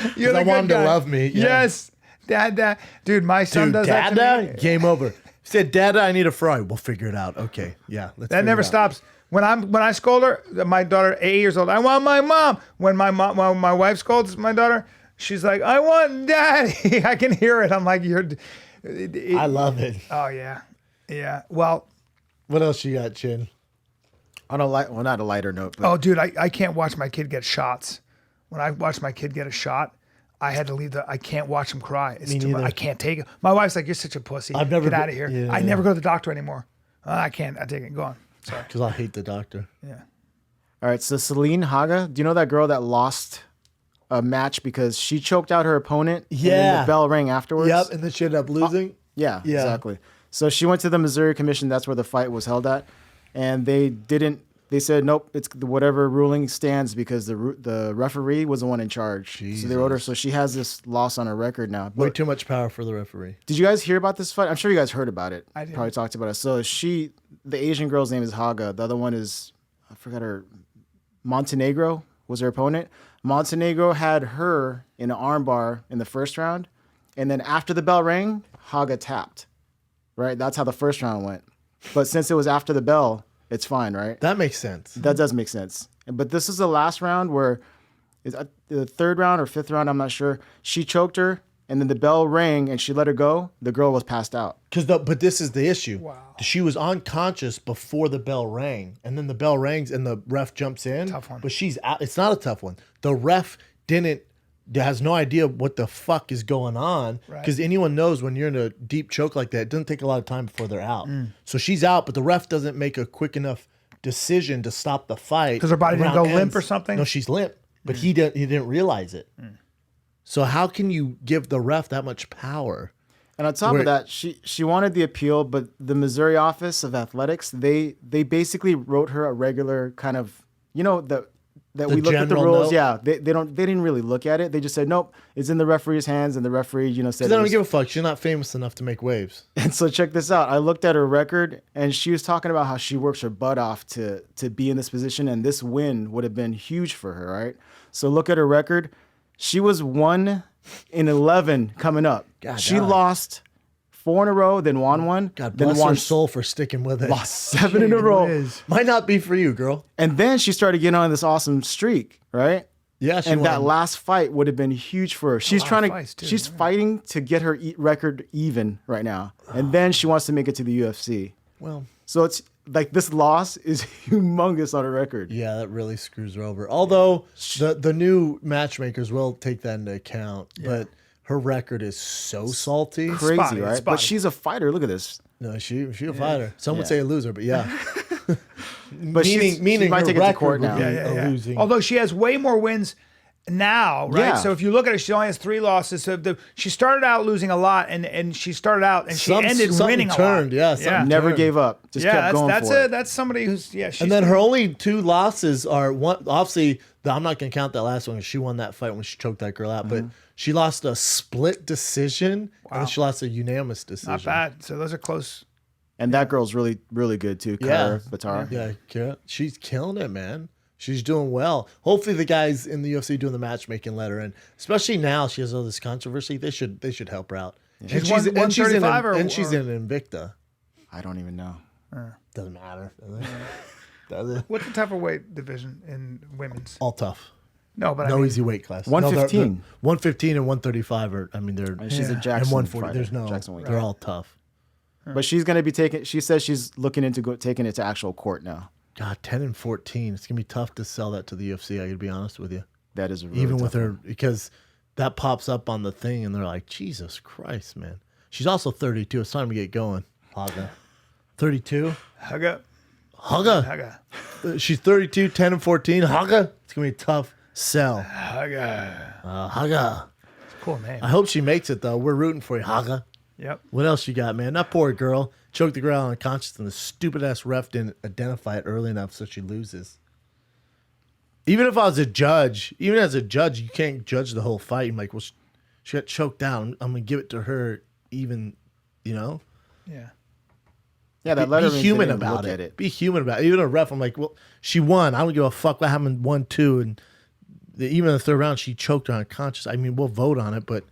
I want him to love me. Yeah. Yes. Dad. Dude, my son does that to me. Game over. He said, Dada, I need a fry. We'll figure it out. Okay. Yeah. That never stops. When I scold her, my daughter, 8 years old, I want my mom. When my wife scolds my daughter, she's like, I want daddy. I can hear it. I'm like, I love it. Oh, yeah. Yeah. Well. What else you got, Chin? On not a lighter note. But dude, I can't watch my kid get shots. When I watch my kid get a shot, I had to leave I can't watch him cry. It's too much. I can't take it. My wife's like, you're such a pussy. Get out of here. Yeah, I never go to the doctor anymore. I can't. I take it. Go on. Sorry. Because I hate the doctor. Yeah. All right. So Celine Haga, do you know that girl that lost a match because she choked out her opponent? Yeah. And then the bell rang afterwards? Yep. And then she ended up losing? Yeah, exactly. So she went to the Missouri Commission. That's where the fight was held at. And they said, nope, it's whatever ruling stands because the referee was the one in charge. Jesus. So they wrote her. So she has this loss on her record now. Way too much power for the referee. Did you guys hear about this fight? I'm sure you guys heard about it. I did. Probably talked about it. So the Asian girl's name is Haga. The other one is, I forgot her, Montenegro was her opponent. Montenegro had her in an armbar in the first round. And then after the bell rang, Haga tapped. Right? That's how the first round went. But since it was after the bell, it's fine, right? That makes sense. That does make sense. But this is the last round where, the third round or fifth round, I'm not sure. She choked her, and then the bell rang, and she let her go. The girl was passed out. But this is the issue. Wow. She was unconscious before the bell rang, and then the bell rings, and the ref jumps in. Tough one. But she's out. It's not a tough one. The ref has no idea what the fuck is going on because anyone knows when you're in a deep choke like that, it doesn't take a lot of time before they're out. So she's out, but the ref doesn't make a quick enough decision to stop the fight because her body didn't go limp or something. No, she's limp, but he didn't realize it. So how can you give the ref that much power? And on top of that, she wanted the appeal, but the Missouri Office of Athletics, they basically wrote her a regular kind of, that we looked at the rules. Note? Yeah, they didn't really look at it. They just said, nope, it's in the referee's hands, and the referee, said. They don't give a fuck. She's not famous enough to make waves. And so check this out. I looked at her record, and she was talking about how she works her butt off to be in this position, and this win would have been huge for her, right? So look at her record. She was 1-11 coming up. She lost 4 in a row, then won one. God bless her soul for sticking with it. Lost 7 in a row. Might not be for you, girl. And then she started getting on this awesome streak, right? Yeah, and that last fight would have been huge for her. She's fighting to get her record even right now, and then she wants to make it to the UFC. Well, so it's like this loss is humongous on her record. Yeah, that really screws her over. Although the new matchmakers will take that into account, but her record is so salty. Crazy, spotty, right? spotty. But she's a fighter. Look at this. No, she a fighter. Some would say a loser, but yeah. But meaning she might her take it to record court would now. be a losing. Although she has way more wins now, right? Yeah. So if you look at it, she only has 3 losses. So she started out losing a lot, and she started out and she ended winning turned, a lot. yeah, Never gave up. Just kept going for it. That's somebody who's she's And then her only 2 losses are one. Obviously, I'm not gonna count that last one because she won that fight when she choked that girl out. But she lost a split decision, and then she lost a unanimous decision. not bad. So those are close. And that girl's really, really good too. Kara Batar. Yeah, Kara, she's killing it, man. She's doing well. Hopefully, the guys in the UFC doing the matchmaking let her in. Especially now, she has all this controversy. They should help her out. Yeah. She's 135 and she's in Invicta. I don't even know. Doesn't matter. Does it? What's the tougher weight division in women's? All tough. No, but No easy weight class. 115. 115 and 135 are. I mean, they're. And she's a And Jackson 140. fighter. There's no. Jackson weight. They're all tough. But she's going to be taking. She says she's looking into taking it to actual court now. God, 10 and 14. It's gonna be tough to sell that to the UFC. I gotta be honest with you. That is a really Even tough with her, one. because that pops up on the thing, and they're like, Jesus Christ, man. She's also 32. It's time to get going. Haga. 32. Haga. Haga. Haga. She's 32, 10 and 14. Haga. It's gonna be a tough sell. Haga. Haga. It's a cool name. I hope she makes it though. We're rooting for you, Haga. Yep. What else you got, man? That poor girl choked the girl unconscious, and the stupid ass ref didn't identify it early enough, so she loses. Even if I was a judge, even as a judge, you can't judge the whole fight. I'm like, well, she got choked down. I'm gonna give it to her, even, you know. Yeah. Yeah, that Be letter human about it. Be human about it. Even a ref, I'm like, well, she won. I don't give a fuck what happened 1-2, and even in the third round, she choked her unconscious. I mean, we'll vote on it, but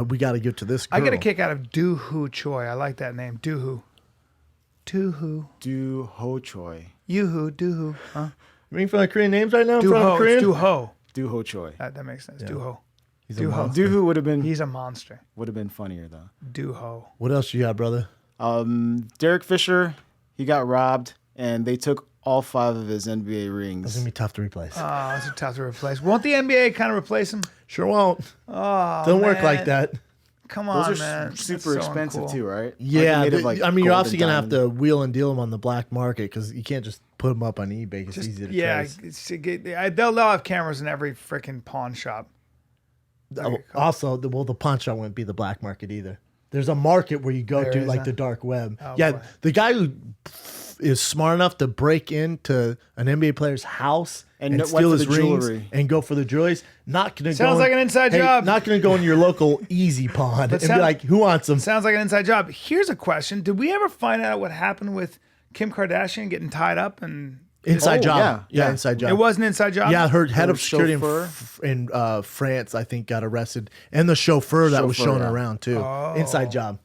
we got to give to this girl. I get a kick out of Do Hoo Choi. I like that name. Do Hoo. Do Hoo. Do Ho Choi. You Hoo. Do Hoo. Huh? You making fun of Korean names right now? Do Ho. Korean? It's Do Ho. Do Ho Choi. That makes sense. Do Ho. He's Do a Ho. monster. Do Ho would have been He's a monster. funnier though. Do Ho. What else you got, brother? Derek Fisher, he got robbed, and they took all 5 of his NBA That's rings. gonna be tough to replace. Oh, it's tough to replace. Won't the NBA kind of replace him? Sure won't. Oh, Doesn't work man. like that. Come on, Those are man. That's super so expensive uncool. too, right? Yeah, Like, made of, I mean, you're gold obviously and gonna have diamond. to wheel and deal them on the black market because you can't just put them up on eBay. It's easy to trace. They'll have cameras in every freaking pawn shop. Also, the pawn shop wouldn't be the black market either. There's a market where you go There to, is like a- the dark web. Oh, Yeah, boy. the guy who is smart enough to break into an NBA player's house And and went steal for his the rings jewelry. and go for the jewelries, not gonna Sounds go like an inside job. Not gonna go in your local easy pawn and be sound- like, who wants them? Sounds like an inside job. Here's a question: did we ever find out what happened with Kim Kardashian getting tied up and Inside Oh, job. yeah. Inside job. It was an inside job. Yeah, her head Her of security chauffeur. in France, I think, got arrested, and the chauffeur that was Chauffeur, showing yeah. around too. Inside job.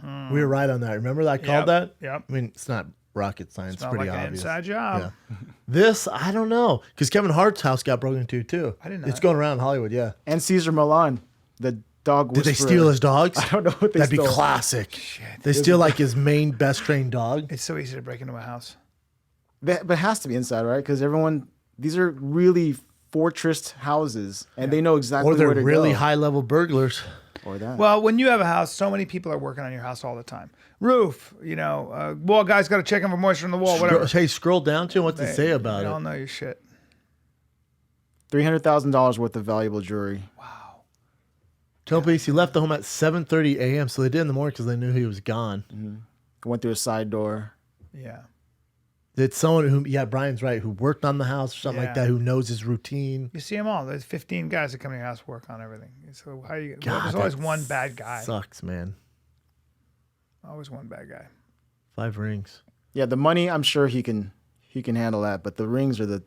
We were right on that. Remember that I called that? Yep. I mean, it's not rocket science. It's Smelled pretty like an obvious. inside job. Yeah. This I don't know because Kevin Hart's house got broken into too. I didn't know It's that. going around Hollywood. Yeah. And Caesar Milan, the dog Did they whisperer. steal his dogs? I don't know what they That'd stole. be classic. They steal like his main best trained dog. It's so easy to break into a house. But it has to be inside, right? Because these are really fortressed houses, and they know exactly Or they're where to really go. high level burglars. Or that. Well, when you have a house, so many people are working on your house all the time. Roof, wall guy's got to check in for moisture in the wall, whatever. Hey, scroll down to what's it say about They all it. know your shit. $300,000 worth of valuable jewelry. Tell police he left the home at 7:30 a.m. So they did in the morning because they knew he was gone. Went through a side door. Yeah. It's someone who, yeah, Brian's right, who worked on the house or something like Yeah. that, who knows his routine. You see them all. There's 15 guys that come to your house work on everything. So how you? God, there's always that one bad guy. Sucks, man. Always one bad guy. 5 rings. Yeah, the money, I'm sure he can handle that, but the rings are the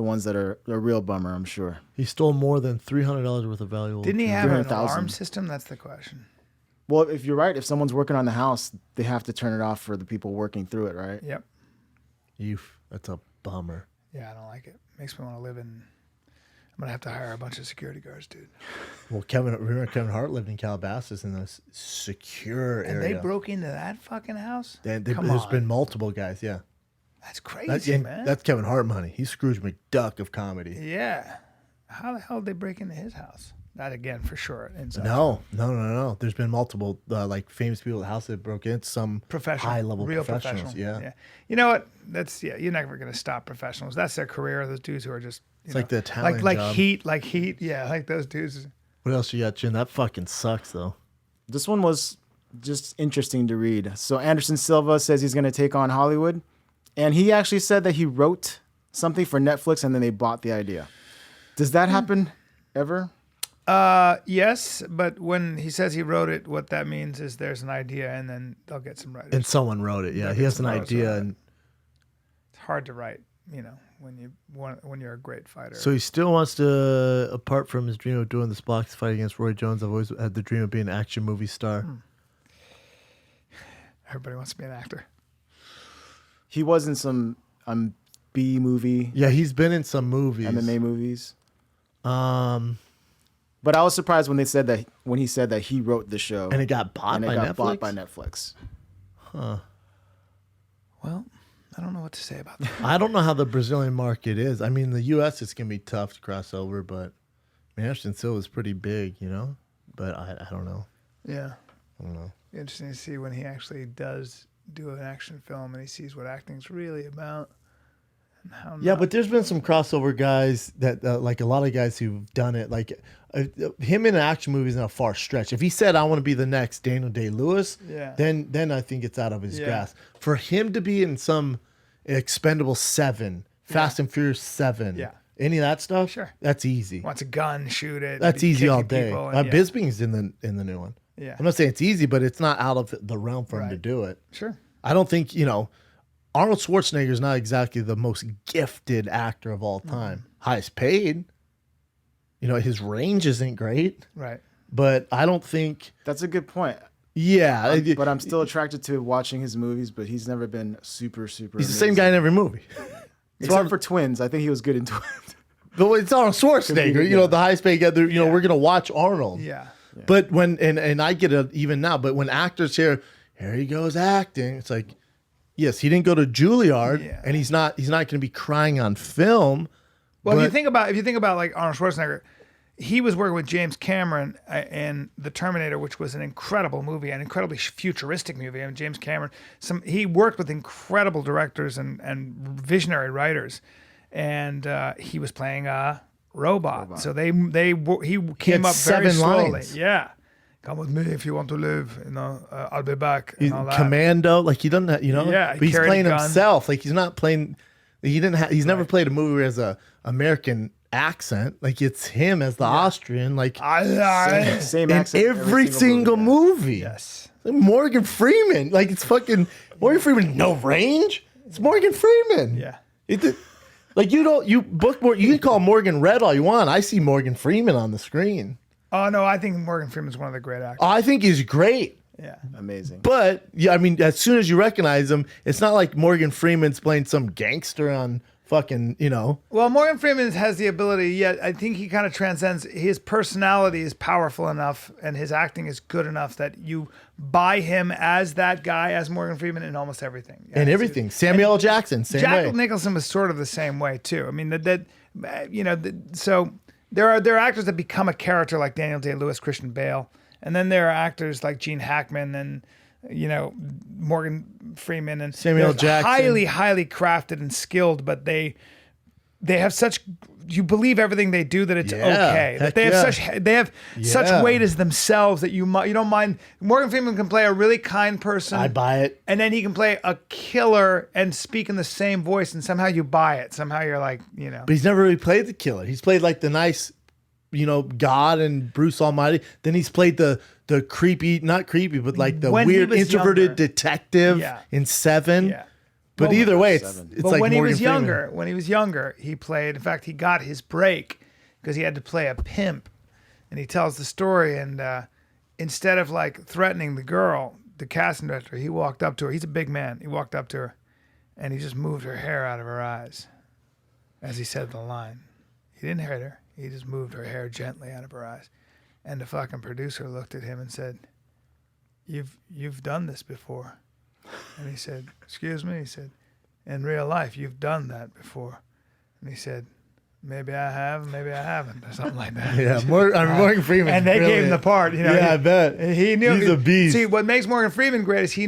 ones that are a real bummer, I'm sure. He stole more than $300 worth of valuable. Didn't he have an 300,000. alarm system? That's the question. Well, if you're right, if someone's working on the house, they have to turn it off for the people working through it, right? Yep. That's a bummer. Yeah, I don't like it. Makes me want to live in. I'm gonna have to hire a bunch of security guards, dude. Well, remember Kevin Hart lived in Calabasas in a secure And area. they broke into that fucking house. And Come there's on. been multiple guys, yeah. That's crazy, man. That's Kevin Hart money. He's Scrooge McDuck of comedy. Yeah. How the hell did they break into his house? That again for sure. Inside No. There's been multiple like famous people at the house that broke in. Some professional, high level real professionals. professional. Yeah. You know what? You're never gonna stop professionals. That's their career. Those dudes who are just like the Italian like job. Heat. Yeah, like those dudes. What else you got, Jim? That fucking sucks though. This one was just interesting to read. So Anderson Silva says he's going to take on Hollywood, and he actually said that he wrote something for Netflix and then they bought the idea. Does that happen ever? Yes, but when he says he wrote it, what that means is there's an idea and then they'll get some writers. And someone wrote it. Yeah, he has an idea, and it's hard to write, when you're a great fighter. so he still wants to. Apart from his dream of doing this box fight against Roy Jones, I've always had the dream of being an action movie star. Everybody wants to be an actor. He was in some B movie, Yeah, he's been in some movies. MMA movies. Um, But I was surprised when he said that he wrote the show and it got bought and it by got Netflix. bought by Netflix. Well, I don't know what to say about that. I don't know how the Brazilian market is. I mean, the U.S. it's gonna be tough to cross over, but Anderson Silva is pretty big, But I don't know. Yeah. I don't know. Interesting to see when he actually does do an action film and he sees what acting's really about. And how Yeah, not. but there's been some crossover guys that, like a lot of guys who've done it. Like him in an action movie is not a far stretch. If he said, "I want to be the next Daniel Day-Lewis," Yeah. then I think it's out of his Yeah. grasp. For him to be in some Expendable 7, Fast and Furious 7, Yeah. any of that stuff, Sure. That's easy. Wants a gun, shoot it. That's be easy all kicking day. people and- yeah. Bisping's in the new one. Yeah. I'm not saying it's easy, but it's not out of the realm for him to Right. do it. Sure. I don't think, Arnold Schwarzenegger is not exactly the most gifted actor of all time. Highest paid. His range isn't great, Right. but I don't think. That's a good point. Yeah, But I'm still attracted to watching his movies, but he's never been super he's the amazing. same guy in every movie. Except for Twins. I think he was good in Twins. But it's Arnold Schwarzenegger. Yeah. The highest paid guy. We're gonna watch Arnold. Yeah. But when and I get it even now. But when actors here he goes acting. It's like, yes, he didn't go to Juilliard, Yeah. and he's not going to be crying on film. Well, but if you think about like Arnold Schwarzenegger, he was working with James Cameron in The Terminator, which was an incredible movie, an incredibly futuristic movie. And James Cameron, he worked with incredible directors and visionary writers, and he was playing a robot. So he came up very 7 slowly. lines. Yeah, come with me if you want to live. I'll be back. And all that. Commando, like he doesn't, Yeah, he but he's carried a playing gun. himself. Like he's not playing. He's never played a movie where he has a American accent. Like it's him as the Austrian. Like Same in accent every single movie. Yes. Like Morgan Freeman. Like it's fucking Morgan Freeman. No range. It's Morgan Freeman. Yeah. Like you can call Morgan Red all you want. I see Morgan Freeman on the screen. Oh no, I think Morgan Freeman's one of the great actors. I think he's great. Yeah. Amazing. But yeah, I mean, as soon as you recognize him, it's not like Morgan Freeman's playing some gangster on fucking, Well, Morgan Freeman has the ability, yet I think he kind of transcends. His personality is powerful enough and his acting is good enough that you buy him as that guy, as Morgan Freeman in almost everything. and everything. Samuel L. Jackson, same Jack way. Nicholson was sort of the same way too. I mean, so there are actors that become a character like Daniel Day-Lewis, Christian Bale, and then there are actors like Gene Hackman and Morgan Freeman and Samuel they're Jackson. highly crafted and skilled, but they have such, you believe everything they do that it's Yeah, okay. That heck they have yeah. such Yeah. weight as themselves that you don't mind. Morgan Freeman can play a really kind person. I buy it. And then he can play a killer and speak in the same voice, and somehow you buy it. Somehow you're like, But he's never really played the killer. He's played like the nice, God and Bruce Almighty. Then he's played the creepy, not creepy, but like the When he weird was introverted younger. detective Yeah. in 7. Yeah. But Well, either way, it's 7. it's But like when Morgan he was younger, he played. In fact, he got his break because he had to play a pimp, and he tells the story. And instead of like threatening the girl, the casting director, he walked up to her. He's a big man. He walked up to her, and he just moved her hair out of her eyes, as he said the line. He didn't hit her. He just moved her hair gently out of her eyes, and the fucking producer looked at him and said, "You've done this before." And he said, "Excuse me?" He said, "In real life, you've done that before." And he said, maybe I have, maybe I haven't, or something like that. Yeah, Morgan Freeman. And they gave him the part. You know, Yeah, I bet. He knew. He's a beast. See, what makes Morgan Freeman great is he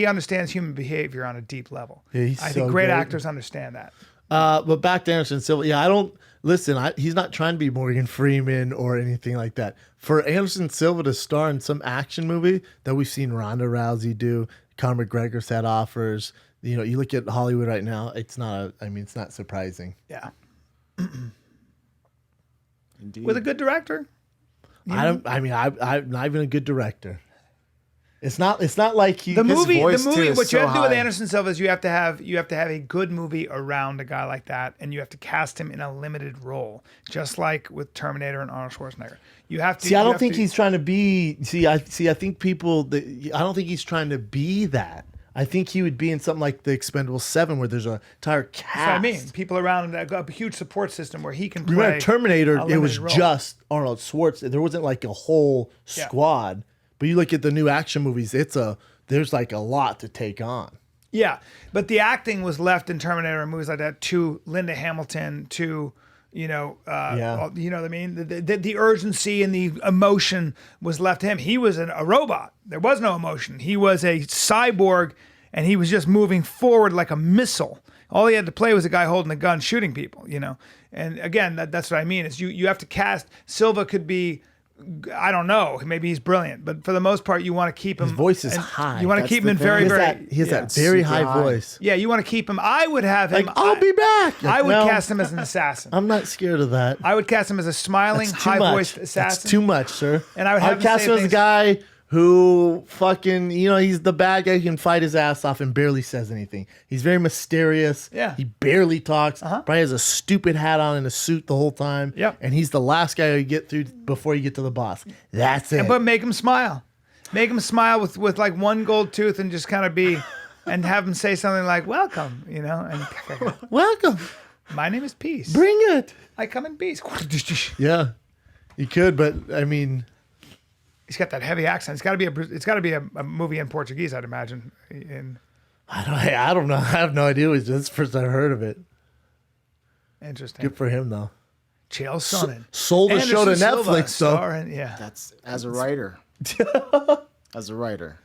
understands human behavior on a deep level. Yeah, he's I so think great great. actors understand that. But back to Anderson Silva. Yeah, I don't listen. He's not trying to be Morgan Freeman or anything like that. For Anderson Silva to star in some action movie that we've seen Ronda Rousey do, Conor McGregor's had offers. You know, you look at Hollywood right now. It's not. It's not surprising. Yeah. Indeed. With a good director. I'm not even a good director. It's not like he. The movie. voice, too, is What you so have to do with high. Anderson Silva is you have to have a good movie around a guy like that, and you have to cast him in a limited role, just like with Terminator and Arnold Schwarzenegger. You have to. See, I don't think he's trying to be. I think people. I don't think he's trying to be that. I think he would be in something like The Expendables 7, where there's an entire cast. That's what I mean. People around him, a huge support system where he can play. Remember Terminator? a It was limited role. just Arnold Schwarzenegger. There wasn't like a whole squad. But you look at the new action movies. There's like a lot to take on. Yeah, but the acting was left in Terminator and movies like that to Linda Hamilton, to you know what I mean. The urgency and the emotion was left to him. He was a robot. There was no emotion. He was a cyborg, and he was just moving forward like a missile. All he had to play was a guy holding a gun shooting people. You know, and again, that's what I mean. Is you have to cast. Silva could be. I don't know. Maybe he's brilliant, but for the most part, you want to keep him. His voice is and high. You want to That's keep him the in thing. very, He has very. that, he has yeah. that very super high high. voice. Yeah, you want to keep him. I would have him. Like, I'll be back. I would No, cast him as an assassin. I'm not scared of that. I would cast him as a smiling, That's too high-voiced much. assassin. That's too much, sir. And I would have I'd him cast say him as a things- guy who fucking, he's the bad guy who can fight his ass off and barely says anything. He's very mysterious. Yeah. He barely talks. Probably has a stupid hat on and a suit the whole time. Yep. And he's the last guy you get through before you get to the boss. That's it. But make him smile. Make him smile with like one gold tooth and just kind of be, and have him say something like, welcome, and Welcome. my name is Peace. Bring it. I come in peace. Yeah. You could, but I mean, He's got that heavy accent. It's got to be a movie in Portuguese, I'd imagine. I don't know. I have no idea. This is the first I heard of it. Interesting. Good for him, though. Chael Sonnen. Sold the show to Anderson Silva, Netflix, though. starring- yeah. That's as a writer. As a writer.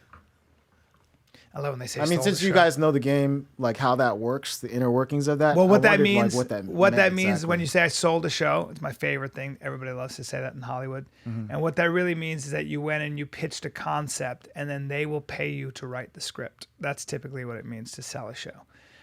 I love when they say. I mean, stole since the you show. guys know the game, like how that works, the inner workings of that. Well, I what that wondered, means, like, what that meant means is when exactly. you say I sold a show, it's my favorite thing. Everybody loves to say that in Hollywood. And what that really means is that you went and you pitched a concept, and then they will pay you to write the script. That's typically what it means to sell a show.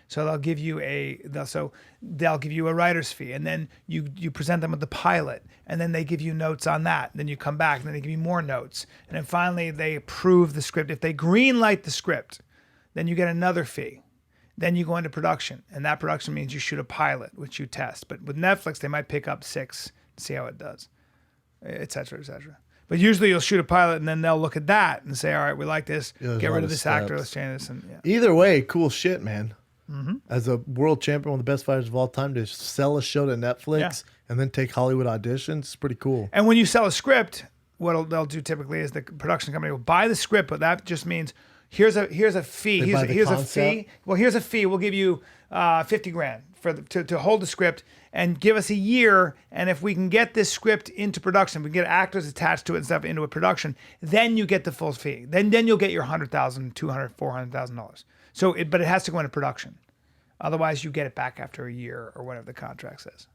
So they'll give you a writer's fee, and then you present them with the pilot, and then they give you notes on that. Then you come back, and then they give you more notes, and then finally they approve the script. If they green light the script, then you get another fee. Then you go into production, and that production means you shoot a pilot, which you test. But with Netflix, they might pick up 6, see how it does, et cetera, et cetera. But usually you'll shoot a pilot, and then they'll look at that and say, all right, we like this. Yeah, there's Get a rid lot of of this actor. steps. Let's change this. And yeah. Either way, cool shit, man. As a world champion, one of the best fighters of all time, to sell a show to Netflix and then take Hollywood auditions, it's pretty cool. And when you sell a script, what they'll do typically is the production company will buy the script, but that just means here's a fee. They buy the Here's a concept? fee. Well, here's a fee. We'll give you $50,000 to hold the script and give us a year. And if we can get this script into production, we can get actors attached to it and stuff into a production, then you get the full fee. Then you'll get your $100,000, $200,000, $400,000. So, but it has to go into production. Otherwise, you get it back after a year or whatever the contract says.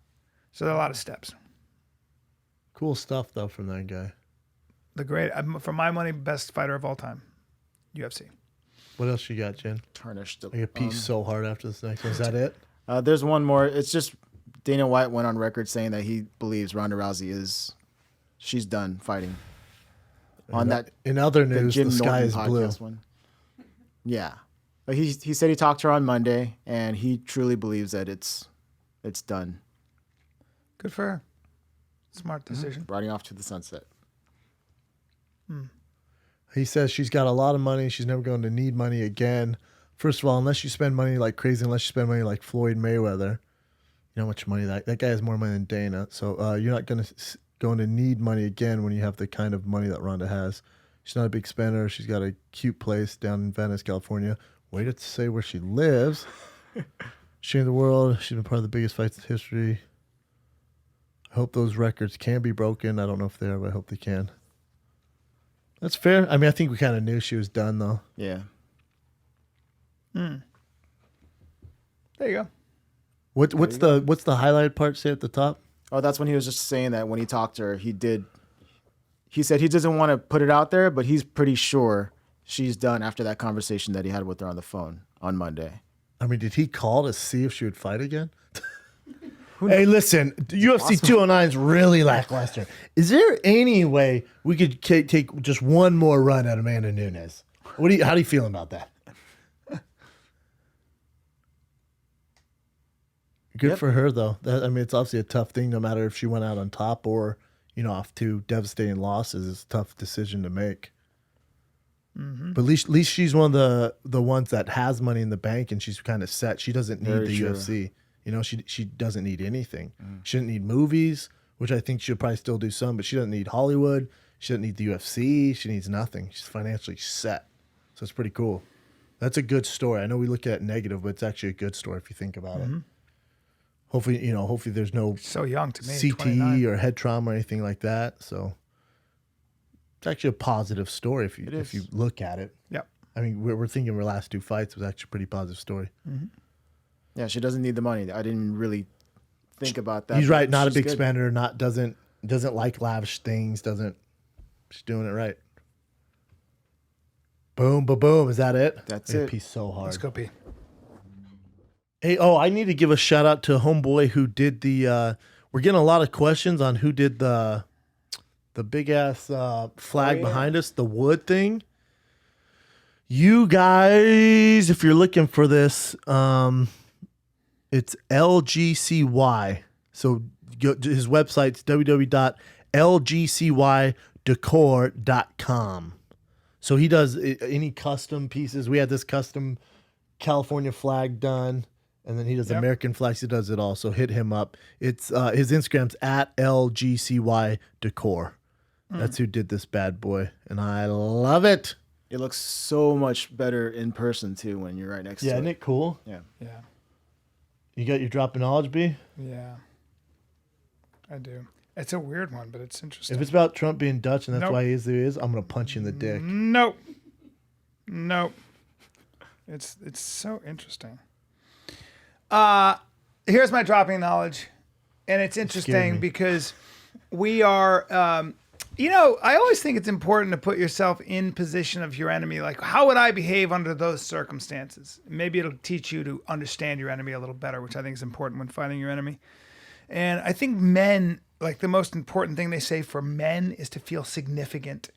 So there are a lot of steps. Cool stuff, though, from that guy. The great, for my money, best fighter of all time, UFC. What else you got, Jen? tarnished. I get peace so hard after this next one. Is that it? There's one more. It's just Dana White went on record saying that he believes Ronda Rousey she's done fighting. On that In other the news, Jim the sky Norton is blue. podcast one. Yeah. But he said he talked to her on Monday, and he truly believes that it's done. Good for her. Smart decision. Riding off to the sunset. He says she's got a lot of money. She's never going to need money again. First of all, unless you spend money like crazy, unless you spend money like Floyd Mayweather, you know how much money that guy has more money than Dana. So you're not going to need money again when you have the kind of money that Ronda has. She's not a big spender. She's got a cute place down in Venice, California. Wait to say where she lives. She in the world. She's been part of the biggest fights in history. Hope those records can be broken. I don't know if they are, but I hope they can. That's fair. I mean, I think we kind of knew she was done, though. Yeah. There you go. What's the highlighted part say at the top? Oh, that's when he was just saying that when he talked to her, he said he doesn't want to put it out there, but he's pretty sure she's done after that conversation that he had with her on the phone on Monday. I mean, did he call to see if she would fight again? Hey, listen, UFC 209 is really lackluster. Is there any way we could take just one more run at Amanda Nunes? How do you feel about that? Good for her, though. I mean, it's obviously a tough thing, no matter if she went out on top or, off two devastating losses. It's a tough decision to make. Mm-hmm. But at least she's one of the ones that has money in the bank, and she's kind of set. She doesn't need the UFC. She doesn't need anything. She doesn't need movies, which I think she'll probably still do some, but she doesn't need Hollywood. She doesn't need the UFC. She needs nothing. She's financially set. So it's pretty cool. That's a good story. I know we look at it negative, but it's actually a good story if you think about it. Hopefully there's no So young to me. CTE 29. or head trauma or anything like that. So it's actually a positive story if you look at it. Yep. I mean, we're thinking her last two fights was actually a pretty positive story. Mm-hmm. Yeah, she doesn't need the money. I didn't really think about that. He's right. Not a She's big good. spender. Doesn't like lavish things. She's doing it right. Boom, ba boom. Is that it? That's I it. pee so hard. Let's go pee. Hey, I need to give a shout out to a homeboy who did the. We're getting a lot of questions on who did the big ass flag behind us, the wood thing. You guys, if you're looking for this, it's LGCY. So his website's www.lgcydecor.com. So he does any custom pieces. We had this custom California flag done, and then he does American flags. He does it all. So hit him up. It's his Instagram's at LGCYDecor. That's who did this bad boy, and I love it. It looks so much better in person too when you're right next to it. Yeah, isn't it cool? Yeah. Yeah. You got your drop of knowledge, B? Yeah. I do. It's a weird one, but it's interesting. If it's about Trump being Dutch and that's Nope. why he is who he is, I'm going to punch you in the dick. Nope. It's so interesting. Here's my dropping knowledge, and it's interesting because we are. I always think it's important to put yourself in position of your enemy. Like, how would I behave under those circumstances? Maybe it'll teach you to understand your enemy a little better, which I think is important when fighting your enemy. And I think men, like the most important thing they say for men is to feel significant.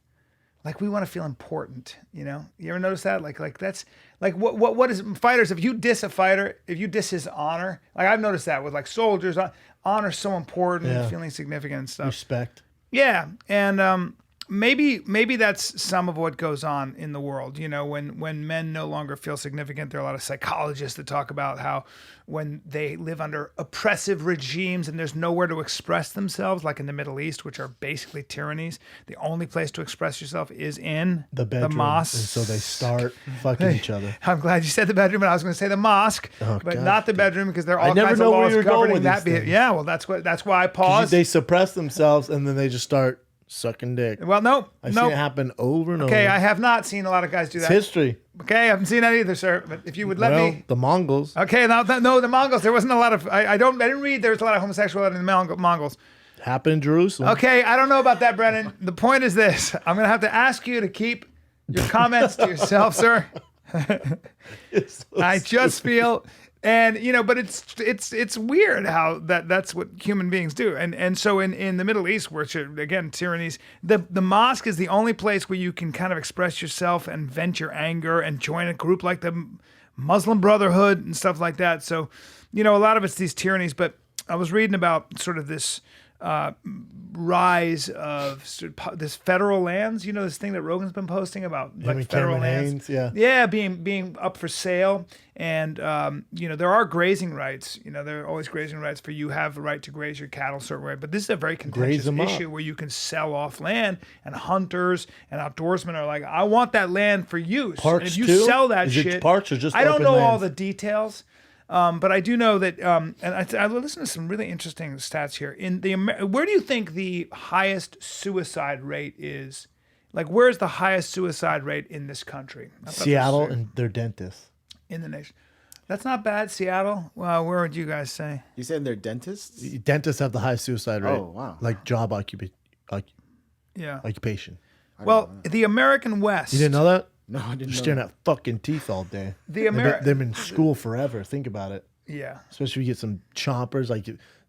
Like we want to feel important, You ever notice that? Like that's like what is fighters? If you diss a fighter, if you diss his honor, like I've noticed that with like soldiers, honor's so important, and feeling significant and stuff. Respect. Yeah, and maybe that's some of what goes on in the world. When men no longer feel significant, there are a lot of psychologists that talk about how when they live under oppressive regimes and there's nowhere to express themselves, like in the Middle East, which are basically tyrannies, the only place to express yourself is in The bedroom. the mosque. And so they start fucking each other. I'm glad you said the bedroom, and I was going to say the mosque, but God. not the bedroom because there are all never kinds know of where laws you're going governing with that these behavior. things. Yeah, well, that's why I paused. They suppress themselves and then they just start sucking dick. Well, no, I've seen it happen over and over. Okay, I have not seen a lot of guys do It's that. history. Okay, I haven't seen that either, sir. But if you would let me. The Mongols. Okay, no, the Mongols. There wasn't a lot of. I didn't read. There was a lot of homosexuality in the Mongols. Happened in Jerusalem. Okay, I don't know about that, Brennan. The point is this: I'm going to have to ask you to keep your comments to yourself, sir. I just feel. And but it's weird how that's what human beings do, and so in the Middle East, which are again tyrannies, the mosque is the only place where you can kind of express yourself and vent your anger and join a group like the Muslim Brotherhood and stuff like that. So a lot of it's these tyrannies. But I was reading about sort of this rise of this federal lands. This thing that Rogan's been posting about, like federal Cameron lands. Hanes, being up for sale, and there are grazing rights. There are always grazing rights for you have the right to graze your cattle a certain way. But this is a very contentious issue where you can sell off land, and hunters and outdoorsmen are like, I want that land for use. Parks and if you too? sell that Is shit, it parks or just I don't open know all lands? the details. But I do know that, and I listened to some really interesting stats here. Where do you think the highest suicide rate is? Like, where's the highest suicide rate in this country? Seattle and their dentists. In the nation. That's not bad, Seattle. Well, where would you guys say? You said they're dentists? Dentists have the highest suicide rate. Oh, wow. Like job Yeah. occupation. Well, the American West. You didn't know that? No, I didn't You're know staring that. at fucking teeth all day. The They've been in school forever. Think about it. Yeah. Especially if you get some chompers,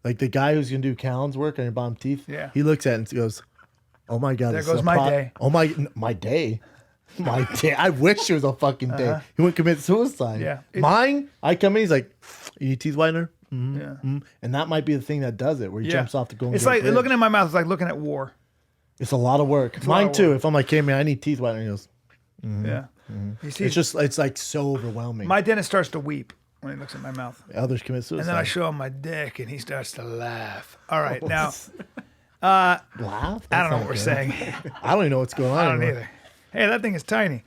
like the guy who's gonna do Callan's work on your bottom teeth. Yeah. He looks at it and goes, "Oh my god, There this is goes a my day." Oh my day, my day. I wish it was a fucking day. He wouldn't commit suicide. Yeah. Mine. I come in. He's like, "You need teeth whitener." Mm-hmm, Yeah. mm-hmm. And that might be the thing that does it, where he Yeah. jumps off the Golden It's Gate like Bridge. looking at my mouth is like looking at war. It's a lot of work. a lot Mine of too. work. If I'm like, "Hey man, I need teeth whitener," he goes, Yeah. You see, it's like so overwhelming. my dentist starts to weep when he looks at my mouth. Others commit suicide. And then I show him my dick and he starts to laugh. All right, now, laugh. I don't know what we're saying. I don't even know what's going on. I don't anymore. either. Hey, that thing is tiny.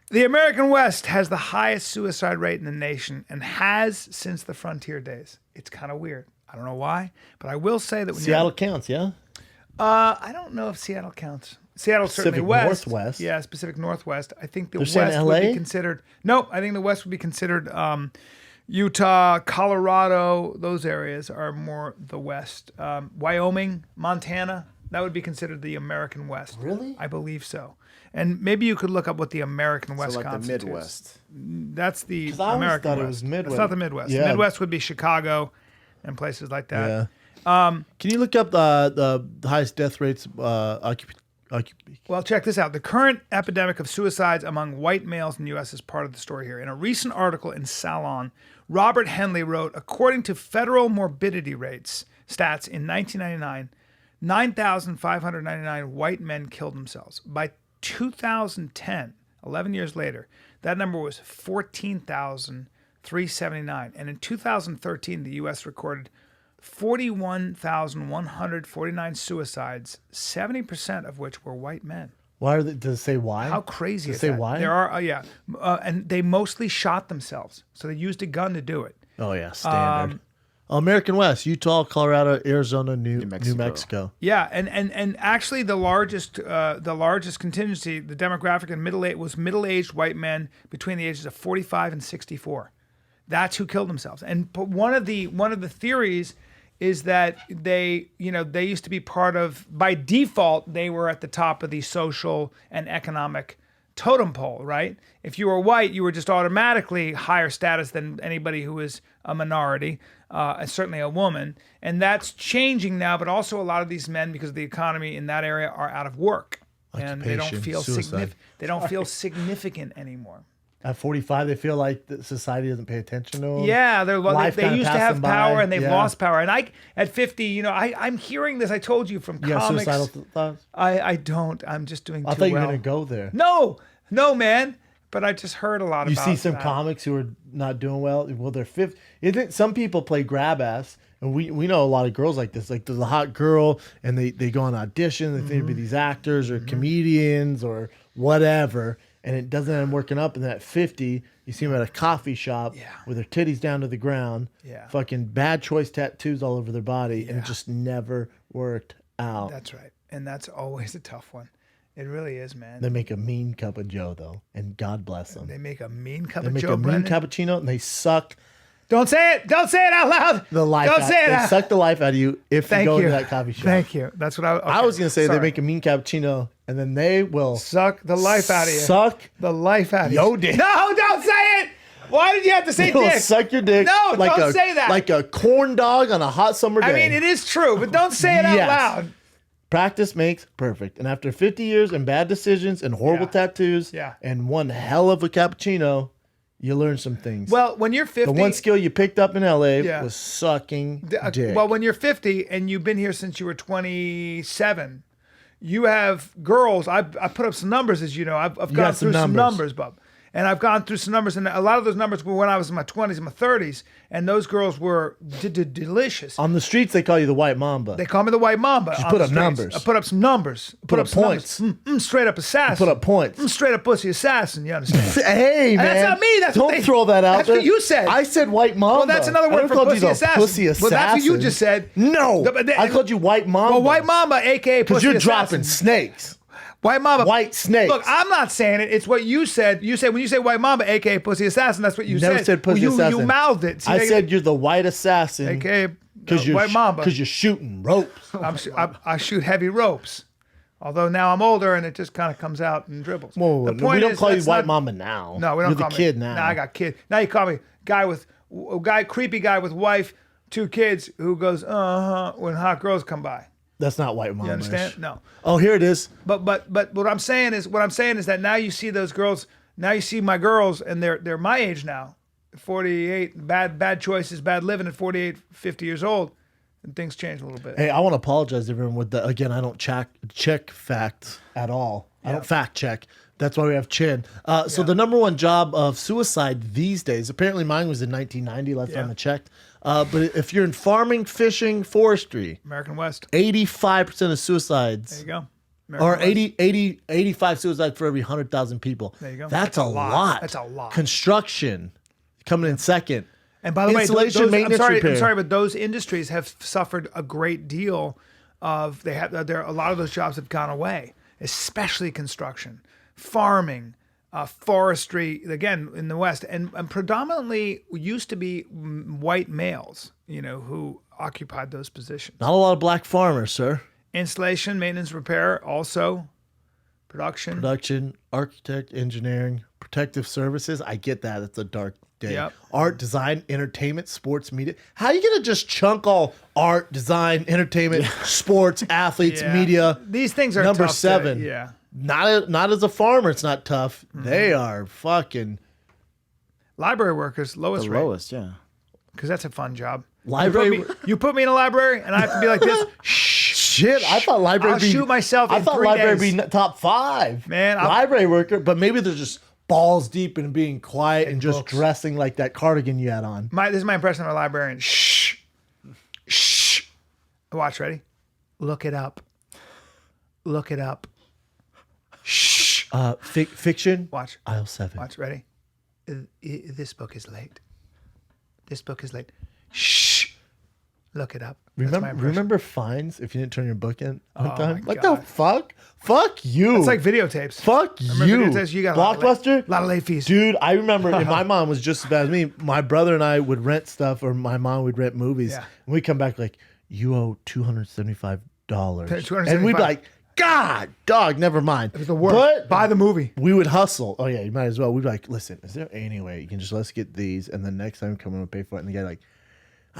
The American West has the highest suicide rate in the nation and has since the frontier days. It's kind of weird. I don't know why, but I will say that when Seattle counts, yeah. I don't know if Seattle counts. Seattle's certainly Pacific west. Northwest. Yeah, Pacific Northwest. I think the They're saying West would be LA? considered. Nope, I think the West would be considered Utah, Colorado. Those areas are more the West. Wyoming, Montana. That would be considered the American West. Really? I believe so. And maybe you could look up what the American West So like the constitutes. Midwest. That's the 'Cause I always American thought it West. was Midwest. It's not the Midwest. Yeah. The Midwest would be Chicago and places like that. Yeah. Can you look up the highest death rates? Well, check this out. The current epidemic of suicides among white males in the U.S. is part of the story here. In a recent article in Salon, Robert Henley wrote, according to federal morbidity rates stats in 1999, 9,599 white men killed themselves. By 2010, 11 years later, that number was 14,379. And in 2013, the U.S. recorded 41,149 suicides, 70% of which were white men. Why are they? Does it say why? How crazy Does is it say that? why? There are, and they mostly shot themselves. So they used a gun to do it. Oh yeah, standard. American West: Utah, Colorado, Arizona, New Mexico. Mexico. Yeah, and actually the largest contingency, the demographic in middle-aged white men between the ages of 45 and 64. That's who killed themselves. And one of the theories is that they used to be part of, by default, they were at the top of the social and economic totem pole, right? If you were white, you were just automatically higher status than anybody who is a minority, and certainly a woman. And that's changing now, but also a lot of these men, because of the economy in that area, are out of work. And they don't Occupation, feel suicide. significant anymore. At 45, they feel like the society doesn't pay attention to them. Yeah, Life they kinda used to passed have them by. power and they've Yeah. lost power. And at 50, I'm hearing this. I told you from You got comics. suicidal thoughts? I don't. I'm just doing too I thought you were well. gonna go there. No, man. But I just heard a lot You about see some that. comics who are not doing well. Well, they're 50. Isn't some people play grab ass, and we know a lot of girls like this. Like there's a hot girl, and they go on audition. They think to be these actors or comedians or whatever, and it doesn't end up working up. And then at 50, you see them at a coffee shop with their titties down to the ground, fucking bad choice tattoos all over their body, and it just never worked out. That's right. And that's always a tough one. It really is, man. They make a mean cup of Joe though, and God bless them. They make a mean cup They of make Joe a mean Brennan. cappuccino, and they suck Don't say it. Don't say it out loud. the life. Don't say it They out. suck the life out of you if Thank you go you. to that coffee shop. Thank you. That's what I was gonna say they make a mean cappuccino, and then they will suck the life out of you. suck the life out of you. yo dick. No, don't say it. Why did you have to say They will dick? suck your dick. No, like don't a, say that. Like a corn dog on a hot summer day. I mean, it is true, but don't say it out Yes. loud. Practice makes perfect. And after 50 years and bad decisions and horrible Yeah. tattoos Yeah. and one hell of a cappuccino, you learn some things. Well, when you're 50, the one skill you picked up in LA Yeah. was sucking dick. well, when you're 50 and you've been here since you were 27, you have girls. I put up some numbers, as you know. I've gone got through some some numbers. numbers, Bub. And I've gone through some numbers, and a lot of those numbers were when I was in my 20s and my 30s, and those girls were delicious. On the streets, they call you the White Mamba. They call me the White Mamba. You on put the up streets. numbers. I put up some numbers. Put up some points. numbers. Straight up assassin. Put up points. Straight up pussy assassin. You understand? Hey, man. That's not me. That's Don't what they, throw that out That's there. what you said. I said White Mamba. Well, that's another I word never for called pussy you the assassin. Pussy assassin. Well, that's what you just said. No. I called you White Mamba. Well, White Mamba, a.k.a. Because pussy you're assassin. dropping snakes. White Mamba. White snakes. Look, I'm not saying it. It's what you said. You said when you say White Mamba, a.k.a. pussy assassin, that's what you Never said. said pussy you, assassin. You mouthed it. See, I said you're the White Assassin. a.k.a. Because White Mamba. Because you're shooting ropes. I shoot heavy ropes. Although now I'm older and it just kind of comes out and dribbles. Whoa, The no, point we don't is, call you that's White not- Mamba now. No, we don't You're call the me. kid now. Now I got kid. Now you call me creepy guy with wife, 2 kids who goes when hot girls come by. That's not White Mamba. You understand? No. Oh, here it is. But what I'm saying is that now you see those girls. Now you see my girls, and they're my age now, 48. Bad choices, bad living at 48, 50 years old, and things change a little bit. Hey, I want to apologize to everyone with the, again, I don't check facts at all. I don't fact check. That's why we have Chin. So the number one job of suicide these days, apparently mine was in 1990, last time I checked. But if you're in farming, fishing, forestry, American West. 85% of suicides. There you go. Or American West. 85 suicides for every 100,000 people. There you go. That's a lot. That's a lot. Construction coming in second. And by the way, Installation, maintenance, repair. I'm sorry, but those industries have suffered a great deal of. A lot of those jobs have gone away, especially construction, farming, forestry. Again, in the West, and predominantly used to be white males, who occupied those positions. Not a lot of black farmers, sir. Installation, maintenance, repair, also production, architect, engineering, protective services. I get that. It's a dark day. Yep. Art, design, entertainment, sports, media. How are you going to just chunk all art, design, entertainment, sports, athletes, Yeah. media? These things are number tough 7. yeah. Not as a farmer, it's not tough. They are fucking Library workers, lowest The rate. lowest, yeah. Because that's a fun job. Library. You put me in a library, and I have to be like this. Shit, I thought library. I'll shoot myself I in thought 3 library days. be top 5. Man, library worker, but maybe they're just balls deep in being quiet and just books. dressing like that cardigan you had on. This is my impression of a librarian. Shh. Watch, ready? Look it up. Shh. Fiction. Watch. Aisle 7. Watch, ready? This book is late. Shh. Look it up. That's my impression. Remember fines if you didn't turn your book in on time? my What God. the fuck? Fuck you. It's like videotapes. Fuck Remember you. videotapes? You got a lot of Blockbuster? a lot of late fees. Dude, I remember, and my mom was just as bad as me. My brother and I would rent stuff, or my mom would rent movies. Yeah. And we'd come back like, you owe $275. $275. And we'd be like, God, dog, never mind. It was the worst. But Buy the movie. we would hustle. Oh, yeah, you might as well. We'd be like, listen, is there any way you can just let's get these, and then next time come in and pay for it? And the guy like,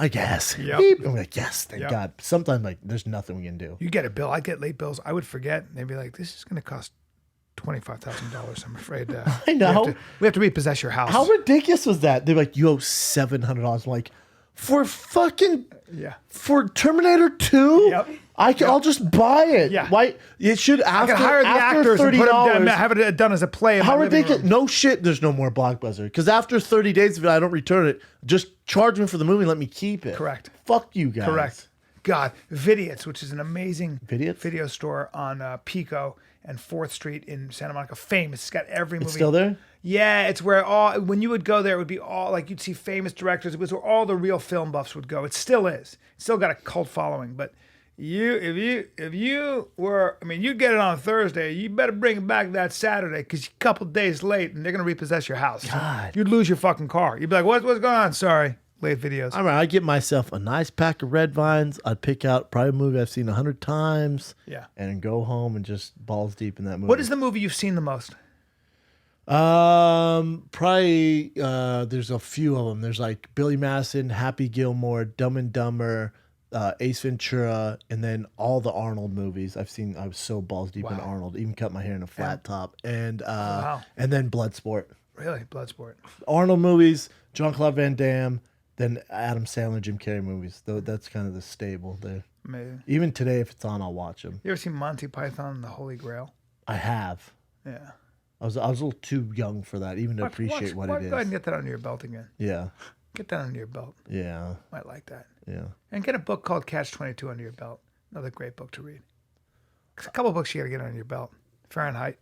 I guess. Yep. Beep. And we're like, yes, thank Yep. God. Sometimes like there's nothing we can do. You get a bill. I get late bills. I would forget. And they'd be like, this is going to cost $25,000. I'm afraid. I know. We have to repossess your house. How ridiculous was that? They're like, you owe $700. I'm like, for fucking Yeah. for Terminator 2? Yep. I'll just buy it. Yeah. Why? It should I after, could hire the after actors and $30. put them, have it done as a play. In How my living ridiculous. room. No shit, there's no more Blockbuster. Because after 30 days, if I don't return it, just charge me for the movie and let me keep it. Correct. Fuck you guys. Correct. God, Vidiots, which is an amazing Vidiots? video store on Pico and 4th Street in Santa Monica. Famous. It's got every movie. It's still there? Yeah, it's where when you would go there, it would be all like you'd see famous directors. It was where all the real film buffs would go. It still is. It's still got a cult following. But if you were, you'd get it on Thursday. You better bring it back that Saturday because you're a couple days late and they're gonna repossess your house. God. You'd lose your fucking car. You'd be like, what's going on? Sorry, late videos. All right, I'd get myself a nice pack of red vines. I'd pick out probably a movie I've seen 100 times. Yeah. And go home and just balls deep in that movie. What is the movie you've seen the most? Probably there's a few of them. There's like Billy Madison, Happy Gilmore, Dumb and Dumber, Ace Ventura, and then all the Arnold movies. I was so balls deep in Wow. Arnold. Even cut my hair in a flat top. And Wow. and then Bloodsport. Really, Bloodsport. Arnold movies, Jean-Claude Van Damme, then Adam Sandler, Jim Carrey movies. Though that's kind of the stable there. Amazing. Even today, if it's on, I'll watch them. You ever seen Monty Python and the Holy Grail? I have. Yeah. I was a little too young for that, even to appreciate what it is. Go ahead and get that under your belt again. Yeah. Get that under your belt. Yeah. Might like that. Yeah. And get a book called Catch-22 under your belt. Another great book to read. There's a couple books you got to get under your belt. Fahrenheit.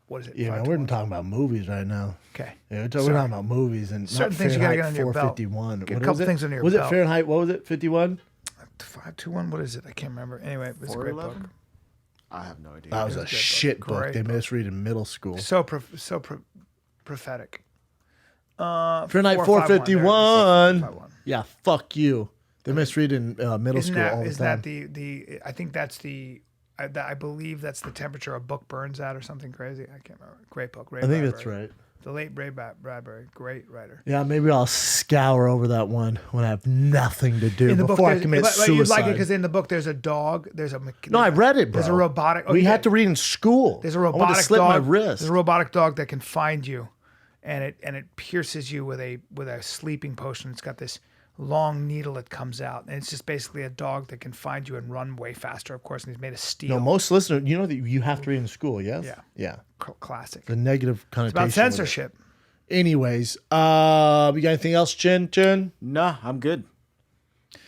What is it? Yeah, man, we're talking about movies right now. Okay. Yeah, we're talking about movies and certain not things you got to get Fahrenheit under your belt. 451. Get a What couple was it? things under your Was belt. it Fahrenheit? What was it? 51? 521. What is it? I can't remember. Anyway, it's a great book. 411? I have no idea. That was a shit book. Great They made book. us read in middle school. So prophetic. Fahrenheit 451. 451. Yeah, fuck you. They made us read in middle school all the Isn't time. that the? I think that's the. I believe that's the temperature a book burns at, or something crazy. I can't remember. Great book. Ray I think Bradbury. that's right. The late Ray Bradbury, great writer. Yeah, maybe I'll scour over that one when I have nothing to do In the book, before I there's- commit but suicide. you'd like it because in the book there's a dog. No, I read it, bro. There's a robotic. we had to read in school. There's a I wanted robotic to slip dog. my wrist. There's a robotic dog that can find you, and it pierces you with a sleeping potion. It's got this long needle that comes out, and it's just basically a dog that can find you and run way faster, of course. And he's made of steel. No, most listeners, you know that you have to read in school, yes? Yeah. Yeah. Classic. The negative It's connotation. about with it. censorship. Anyways, you got anything else, Chin? Nah, I'm good.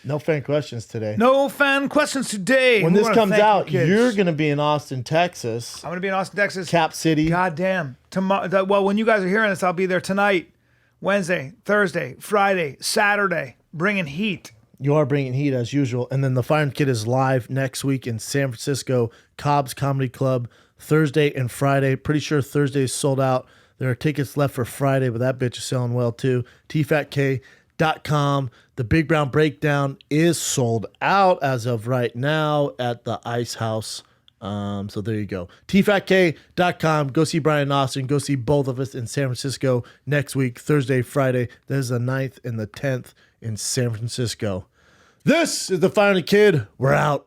No fan questions today. No fan questions today. When We this wanna comes thank out, you kids. you're going to be in Austin, Texas. I'm going to be in Austin, Texas. Cap City. God damn. Tomorrow. Well, when you guys are hearing this, I'll be there tonight, Wednesday, Thursday, Friday, Saturday, bringing heat. You are bringing heat as usual. And then the Fire and Kid is live next week in San Francisco, Cobb's Comedy Club, Thursday and Friday. Pretty sure Thursday is sold out. There are tickets left for Friday, but that bitch is selling well too. tfatk.com. The Big Brown Breakdown is sold out as of right now at the Ice House. So there you go. tfatk.com. Go see Bryan and Austin. Go see both of us in San Francisco next week, Thursday, Friday. There's the 9th and the 10th in San Francisco. This is the Fire and the Kid. We're out.